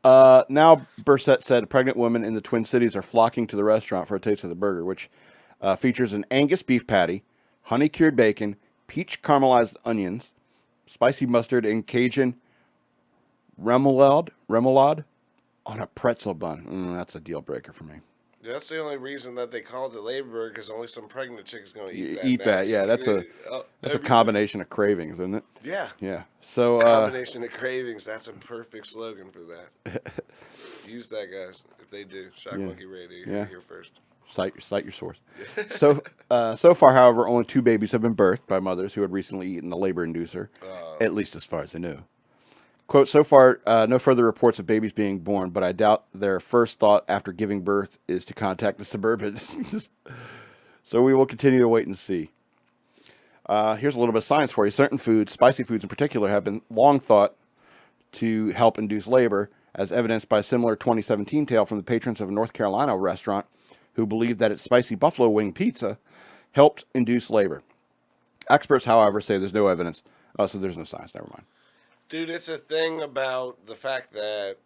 out. Now, Bursett said pregnant women in the Twin Cities are flocking to the restaurant for a taste of the burger, which features an Angus beef patty, honey-cured bacon, peach caramelized onions, spicy mustard, and Cajun remoulade on a pretzel bun. That's a deal breaker for me. That's the only reason that they called it labor burger, because only some pregnant chick is going to eat that. Eat that, yeah. That's a combination of cravings, isn't it? Yeah. Yeah. So Combination of cravings. That's a perfect slogan for that. Use that, guys. If they do, Shock Monkey Radio. You're here first. Cite your source. So far, however, only 2 babies have been birthed by mothers who had recently eaten the labor inducer, at least as far as I know. Quote, so far, no further reports of babies being born, but I doubt their first thought after giving birth is to contact the Suburban. So we will continue to wait and see. Here's a little bit of science for you. Certain foods, spicy foods in particular, have been long thought to help induce labor, as evidenced by a similar 2017 tale from the patrons of a North Carolina restaurant who believed that its spicy buffalo wing pizza helped induce labor. Experts, however, say there's no evidence. Oh, so there's no science. Never mind. Dude, it's a thing about the fact that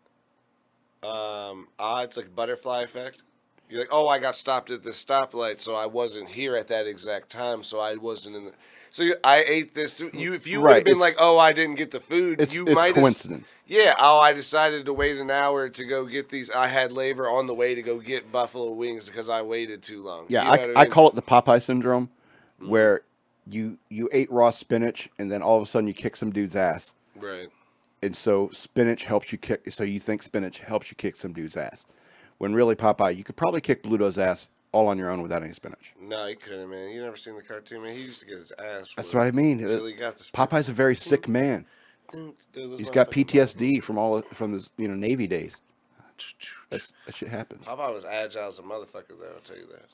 odds, like butterfly effect. You're like, oh, I got stopped at this stoplight, so I wasn't here at that exact time, so I wasn't in the. So I ate this. If you would have been like, oh, I didn't get the food, you might have. It's coincidence. Yeah. Oh, I decided to wait an hour to go get these. I had labor on the way to go get buffalo wings because I waited too long. Yeah, you know what I mean? I call it the Popeye syndrome, where you ate raw spinach and then all of a sudden you kick some dude's ass. Right. And so spinach helps you kick. So you think spinach helps you kick some dude's ass, when really Popeye, you could probably kick Bluto's ass all on your own without any spinach. No, he couldn't, man. You never seen the cartoon, man? He used to get his ass. That's what I mean. He got the Popeye's a very sick man. Dude, He's got PTSD from his Navy days. That shit happens. Popeye was agile as a motherfucker, though. I'll tell you that.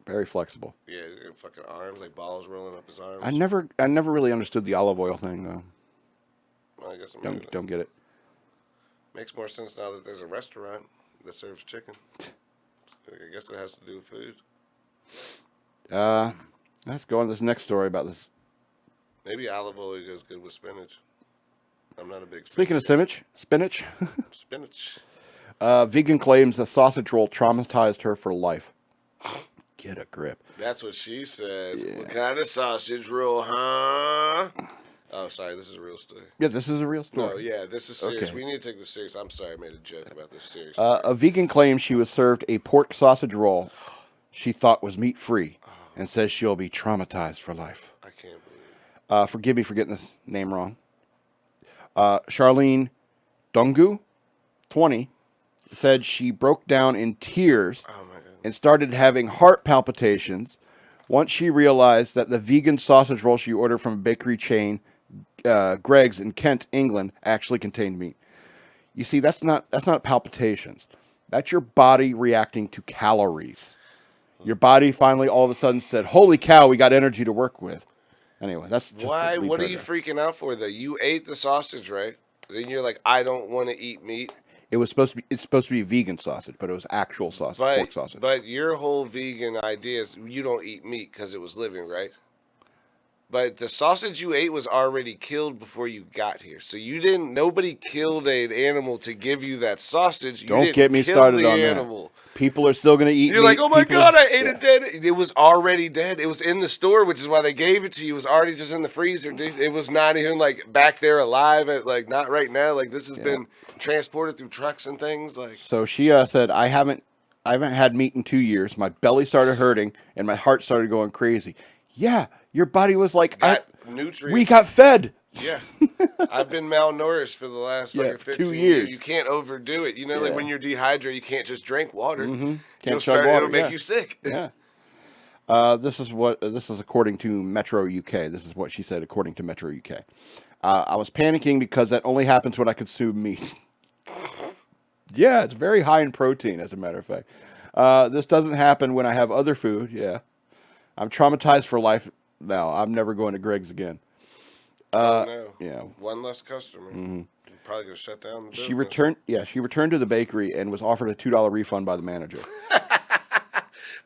Very flexible. Yeah, fucking arms like balls rolling up his arms. I never really understood the olive oil thing though. Well, I guess Don't get it. Makes more sense now that there's a restaurant that serves chicken. I guess it has to do with food. Let's go on to this next story about this. Maybe olive oil goes good with spinach. I'm not a big. Speaking of spinach. Spinach. Vegan claims a sausage roll traumatized her for life. Get a grip. That's what she said. Yeah. What kind of sausage roll, huh? Oh, sorry. This is a real story. Yeah, this is a real story. No, yeah, this is serious. Okay. We need to take this serious. I'm sorry, I made a joke about this serious. A vegan claims she was served a pork sausage roll she thought was meat-free and says she'll be traumatized for life. I can't believe it. Forgive me for getting this name wrong. Charlene Dungu, 20, said she broke down in tears and started having heart palpitations once she realized that the vegan sausage roll she ordered from a bakery chain, Greg's in Kent, England, actually contained meat. You see, that's not palpitations. That's your body reacting to calories. Your body finally all of a sudden said, "Holy cow, we got energy to work with." Anyway, that's just why. What are you freaking out for, though? You ate the sausage, right? Then you're like, I don't want to eat meat. It's supposed to be vegan sausage, but it was actual sausage, pork sausage. But your whole vegan idea is you don't eat meat because it was living, right? But the sausage you ate was already killed before you got here. So nobody killed an animal to give you that sausage. Don't get me started on that. People are still going to eat meat. You're like, oh my God, I ate it dead. It was already dead. It was in the store, which is why they gave it to you. It was already just in the freezer, dude. It was not even like back there alive. Not right now. Like this has been transported through trucks and things. Like. So she said, I haven't had meat in 2 years. My belly started hurting and my heart started going crazy. Yeah, your body was like, nutrients. We got fed. Yeah, I've been malnourished for the last 15 years. You can't overdo it. You know, like when you're dehydrated, you can't just drink water. Mm-hmm. It'll make you sick. Yeah. This is according to Metro UK. This is what she said according to Metro UK. I was panicking because that only happens when I consume meat. Yeah, it's very high in protein, as a matter of fact. This doesn't happen when I have other food. Yeah. I'm traumatized for life now. I'm never going to Greg's again. No. Yeah. One less customer. Mm-hmm. You're probably going to shut down the business. She returned to the bakery and was offered a $2 refund by the manager.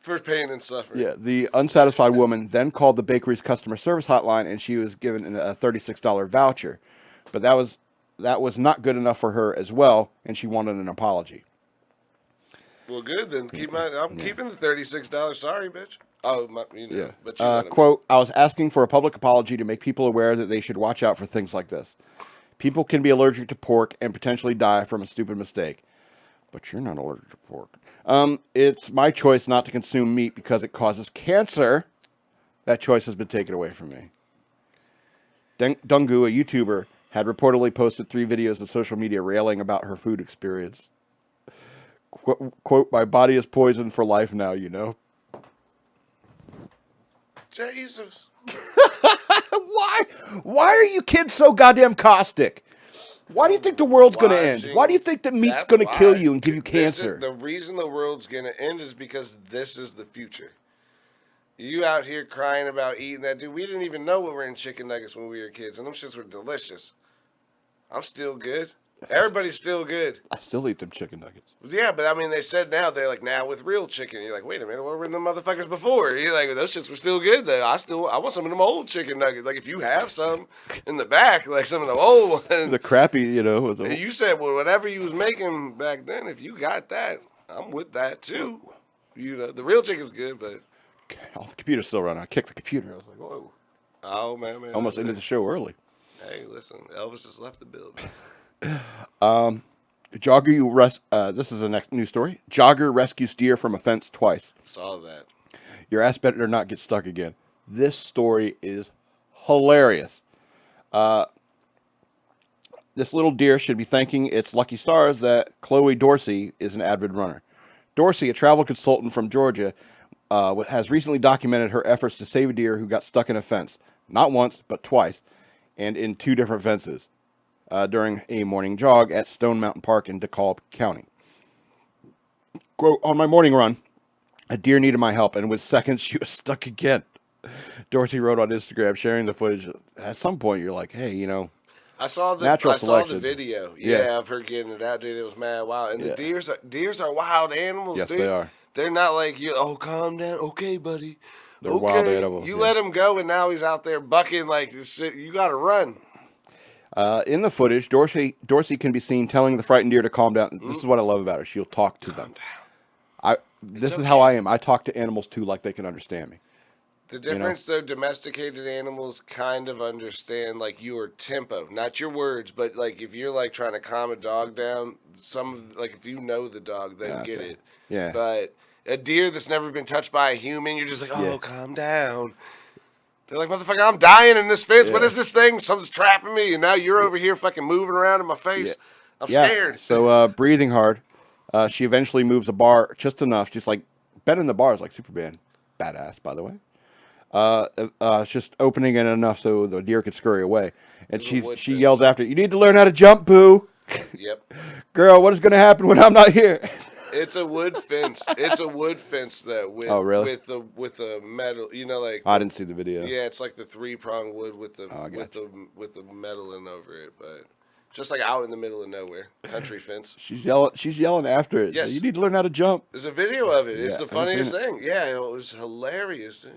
For pain and suffering. Yeah. The unsatisfied woman then called the bakery's customer service hotline and she was given a $36 voucher. But that was not good enough for her as well, and she wanted an apology. Well, good then. I'm keeping the $36. Sorry, bitch. Oh, but quote, I was asking for a public apology to make people aware that they should watch out for things like this. People can be allergic to pork and potentially die from a stupid mistake. But you're not allergic to pork. It's my choice not to consume meat because it causes cancer. That choice has been taken away from me. Dungu, a YouTuber, had reportedly posted 3 videos of social media railing about her food experience. Quote, my body is poisoned for life now, you know. Jesus. Why are you kids so goddamn caustic? Why do you think the world's going to end? Why do you think that meat's going to kill you and give you cancer? The reason the world's going to end is because this is the future. You out here crying about eating that, dude. We didn't even know we were in chicken nuggets when we were kids, and them shits were delicious. I'm still good. Everybody's still good. I still eat them chicken nuggets. Yeah, but I mean, they said they're like, now with real chicken. You're like, wait a minute, what were the motherfuckers before? You're like, those shits were still good though. I want some of them old chicken nuggets. Like, if you have some in the back, like some of them old ones. The crappy, you know. You said, well, whatever you was making back then, if you got that, I'm with that too. You know, the real chicken's good, but. Oh, the computer's still running. I kicked the computer. I was like, whoa. Oh, man. Almost ended the show early. Hey, listen, Elvis just left the building. This is a next news story. Jogger rescues deer from a fence twice. Saw that. Your ass better not get stuck again. This story is hilarious. This little deer should be thanking its lucky stars that Chloe Dorsey is an avid runner. Dorsey, a travel consultant from Georgia, has recently documented her efforts to save a deer who got stuck in a fence. Not once, but twice, and in 2 different fences. During a morning jog at Stone Mountain Park in DeKalb County. Quote, on my morning run, a deer needed my help, and within seconds, she was stuck again. Dorsey wrote on Instagram, sharing the footage. At some point, you're like, hey, you know, I saw the video, of her getting it out, dude. It was mad wild. And the deers are wild animals, yes, dude. They are. They're not like, calm down. Okay, buddy. They're wild animals. You let him go, and now he's out there bucking like this shit. You got to run. In the footage, Dorsey can be seen telling the frightened deer to calm down. This is what I love about her. She'll talk to them. This is how I am. I talk to animals too, like they can understand me. The difference, though, domesticated animals kind of understand, like, your tempo, not your words, but, like, if you're, like, trying to calm a dog down, if you know the dog, they'll get it. Yeah. But a deer that's never been touched by a human, you're just like, calm down. They're like, motherfucker, I'm dying in this fence. Yeah. What is this thing? Something's trapping me, and now you're over here fucking moving around in my face. Yeah. I'm scared. So, breathing hard. She eventually moves a bar just enough, just like bending the bars like Superman. Badass, by the way. Just opening it enough so the deer could scurry away. And she yells after, you need to learn how to jump, boo. Yep. Girl, what is going to happen when I'm not here? It's a wood fence. It's a wood fence that with with the metal, like I didn't see the video. Yeah, it's like the 3-prong wood with the metal in over it, but just like out in the middle of nowhere, country fence. She's yelling after it. Yes. So you need to learn how to jump. There's a video of it. It's the funniest thing. Yeah, it was hilarious, dude.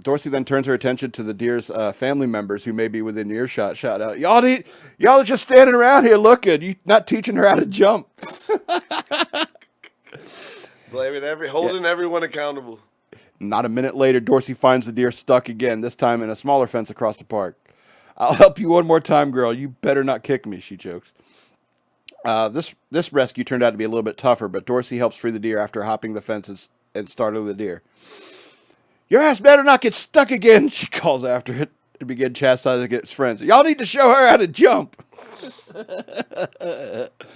Dorsey then turns her attention to the deer's family members who may be within earshot. Shout out, y'all are just standing around here looking. You not teaching her how to jump. Blaming holding everyone accountable. Not a minute later, Dorsey finds the deer stuck again. This time in a smaller fence across the park. I'll help you one more time, girl. You better not kick me. She jokes. This rescue turned out to be a little bit tougher, but Dorsey helps free the deer after hopping the fences and startling the deer. Your ass better not get stuck again, she calls after it and began chastising its friends. Y'all need to show her how to jump.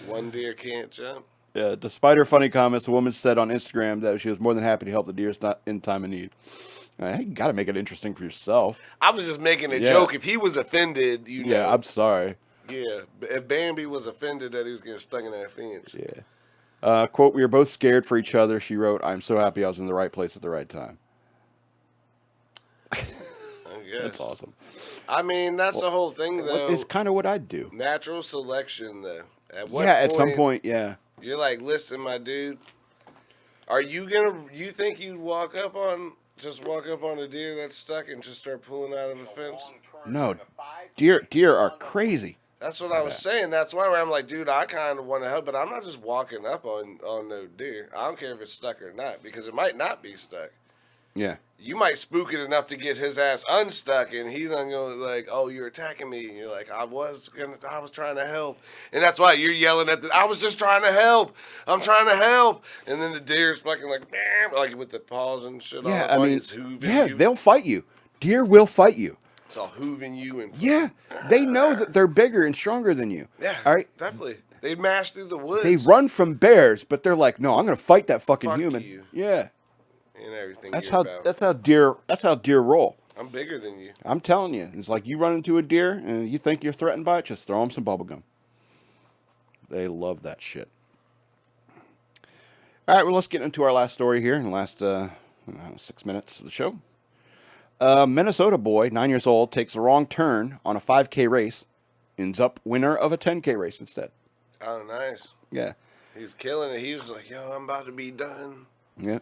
One deer can't jump. Yeah, despite her funny comments, the woman said on Instagram that she was more than happy to help the deer in time of need. You got to make it interesting for yourself. I was just making a joke. If he was offended, Yeah, I'm sorry. Yeah, if Bambi was offended that he was getting stuck in that fence. Yeah. Quote, we were both scared for each other, she wrote. I'm so happy I was in the right place at the right time. That's awesome. I mean, that's the whole thing, though. It's kind of what I'd do. Natural selection, though. At some point, yeah. You're like, listen, my dude. You think you'd walk up on a deer that's stuck and just start pulling out of the fence? No, deer are crazy. That's what I was saying. That's why I'm like, dude, I kind of want to help, but I'm not just walking up on no deer. I don't care if it's stuck or not, because it might not be stuck. Yeah. You might spook it enough to get his ass unstuck, and he's not going like, oh, you're attacking me. And you're like, I was trying to help. And that's why you're yelling at I was just trying to help. I'm trying to help. And then the deer's fucking like with the paws and shit on. I mean, it's hooving you. They'll fight you. Deer will fight you. It's all hooving you. And they know that they're bigger and stronger than you. Yeah, all right? Definitely. They mash through the woods. They run from bears, but they're like, no, I'm going to fight that fucking human. You. Yeah. And everything. That's how deer roll. I'm bigger than you. I'm telling you. It's like you run into a deer and you think you're threatened by it, just throw them some bubble gum. They love that shit. All right, well, let's get into our last story here in the last 6 minutes of the show. A Minnesota boy, 9 years old, takes the wrong turn on a 5K race ends up winner of a 10K race instead. Oh, nice. Yeah. He was killing it. He was like, yo, I'm about to be done. Yeah.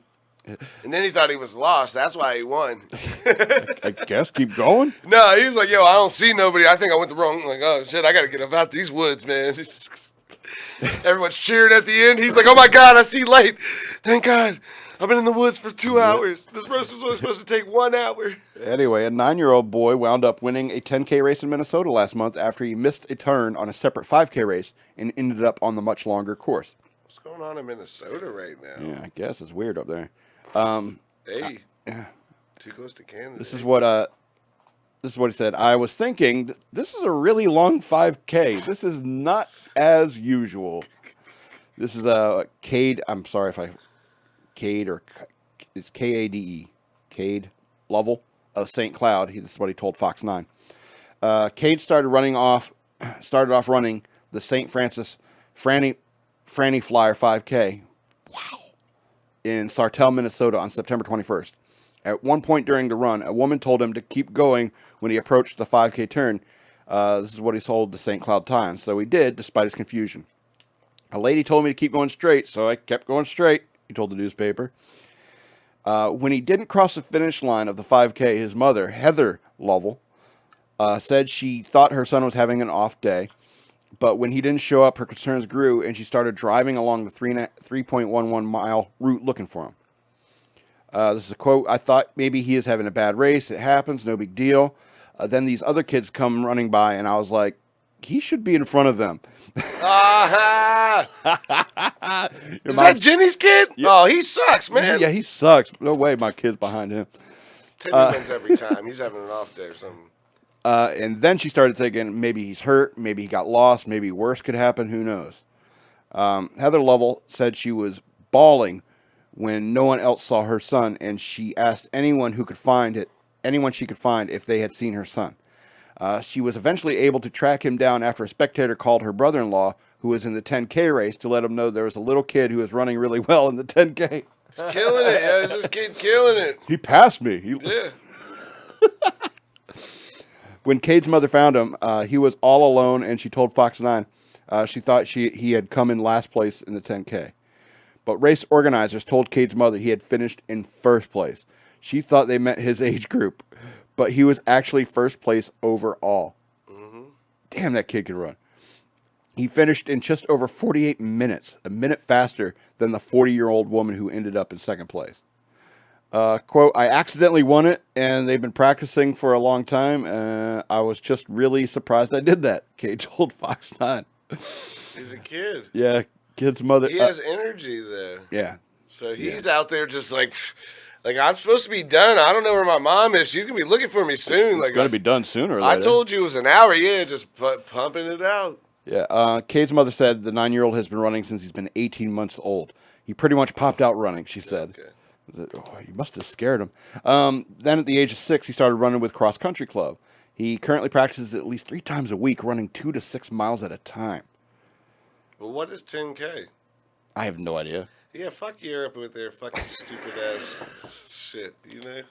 And then he thought he was lost. That's why he won. I guess keep going. No, he was like, yo, I don't see nobody. I think I went the wrong. I'm like, oh, shit, I got to get up out these woods, man. Everyone's cheering at the end. He's like, oh, my God, I see light. Thank God. I've been in the woods for 2 hours. This race was only supposed to take 1 hour. Anyway, a 9-year-old boy wound up winning a 10K race in Minnesota last month after he missed a turn on a separate 5K race and ended up on the much longer course. What's going on in Minnesota right now? Yeah, I guess it's weird up there. Hey, Yeah. too close to Canada. This is what he said. I was thinking, this is a really long 5K. This is not as usual. This is a Cade. I'm sorry if I Cade or it's Kade. Cade Lovell of St. Cloud. This is what he told Fox 9. Cade started off running the St. Francis Franny Flyer 5K. Wow. In Sartell, Minnesota on September 21st. At one point during the run, a woman told him to keep going when he approached the 5K turn. This is what he told the St. Cloud Times. So he did, despite his confusion. A lady told me to keep going straight, so I kept going straight, he told the newspaper. When he didn't cross the finish line of the 5K, his mother, Heather Lovell, said she thought her son was having an off day. But when he didn't show up, her concerns grew, and she started driving along the 3.11 mile route looking for him. This is a quote. I thought maybe he is having a bad race. It happens. No big deal. Then these other kids come running by, and I was like, he should be in front of them. Is that Jenny's kid? Yeah. Oh, he sucks, man. Yeah, he sucks. No way my kid's behind him. Teddy wins every time. He's having an off day or something. And then she started thinking maybe he's hurt, maybe he got lost, maybe worse could happen, who knows. Heather Lovell said she was bawling when no one else saw her son, and she asked anyone she could find if they had seen her son. She was eventually able to track him down after a spectator called her brother-in-law, who was in the 10K race, to let him know there was a little kid who was running really well in the 10K. He's killing it. Yeah, this kid killing it. He passed me. Yeah. When Cade's mother found him, he was all alone, and she told Fox 9 she thought he had come in last place in the 10K. But race organizers told Cade's mother he had finished in first place. She thought they meant his age group, but he was actually first place overall. Mm-hmm. Damn, that kid could run. He finished in just over 48 minutes, a minute faster than the 40-year-old woman who ended up in second place. Quote, I accidentally won it, and they've been practicing for a long time. I was just really surprised I did that, Cade told Fox 9. He's a kid. Yeah, kid's mother. He has energy, though. Yeah. So he's out there just like I'm supposed to be done. I don't know where my mom is. She's going to be looking for me soon. It's got to be done sooner or later. I told you it was an hour. Yeah, just pumping it out. Yeah, Cade's mother said the 9-year-old has been running since he's been 18 months old. He pretty much popped out running, she said. Okay. You must have scared him. Then at the age of 6, he started running with Cross Country Club. He currently practices at least 3 times a week, running 2 to 6 miles at a time. Well, what is 10K? I have no idea. Yeah, fuck Europe with their fucking stupid ass shit, you know?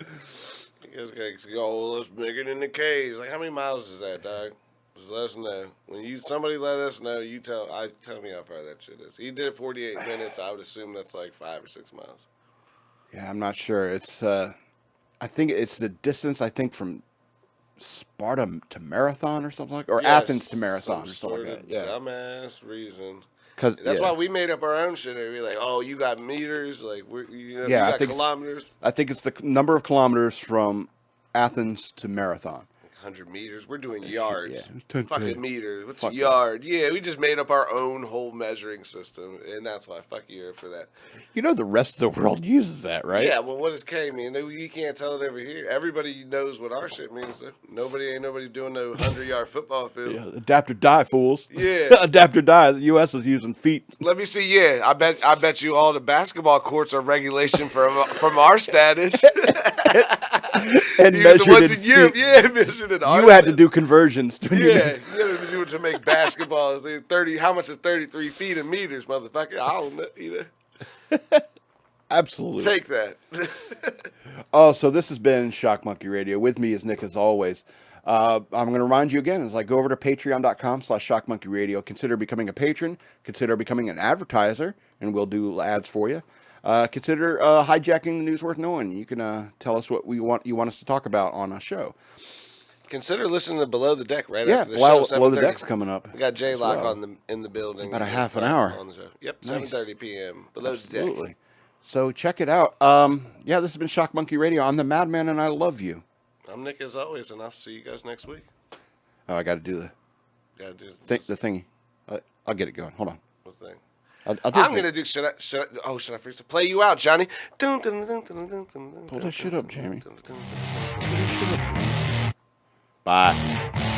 You guys gotta go, oh, let's make it in the K's. Like, how many miles is that, dog? Just let us know. When somebody let us know, tell me how far that shit is. He did it 48 minutes. I would assume that's like 5 or 6 miles. Yeah, I'm not sure. It's I think it's the distance. I think from Sparta to Marathon or something like, or yes, Athens to Marathon or something like that. Yeah, dumbass reason. That's why we made up our own shit. We're like, oh, you got meters, like you got kilometers. I think it's the number of kilometers from Athens to Marathon. 100 meters. We're doing yards. Yeah, fucking meters. What's a yard? That. Yeah, we just made up our own whole measuring system, and that's why fuck you for that. You know the rest of the world uses that, right? Yeah, well, what does K mean? You can't tell it over here. Everybody knows what our shit means, though. Nobody doing no 100-yard football field. Yeah, adapt or die, fools. Yeah. Adapt or die. The U.S. is using feet. Let me see. Yeah, I bet you all the basketball courts are regulation from our status. And measured in Europe, yeah, measured in You had to do conversions. Yeah, you had to do it to make basketballs. 30. How much is 33 feet in meters, motherfucker? I don't know. Absolutely. Take that. Oh, so this has been Shock Monkey Radio. With me is Nick, as always. I'm going to remind you again, as I go over to patreon.com/shockmonkeyradio, consider becoming a patron, consider becoming an advertiser, and we'll do ads for you. Consider hijacking the news worth knowing. You can tell us what you want us to talk about on a show. Consider listening to Below the Deck right Yeah, after the show. Below the Deck's coming up. We got J-Lock well. in the building. About a half an hour. On the show. Yep, Nice. 7:30 p.m. Below the Deck. Absolutely. So check it out. Yeah, this has been Shock Monkey Radio. I'm the Madman, and I love you. I'm Nick, as always, and I'll see you guys next week. Oh, I got to do the thingy. I'll get it going. Hold on. What thing? I'll do I'm gonna do. Should I freeze to play you out, Johnny? Pull that shit up, Jamie. Pull that shit up, Jamie. Bye.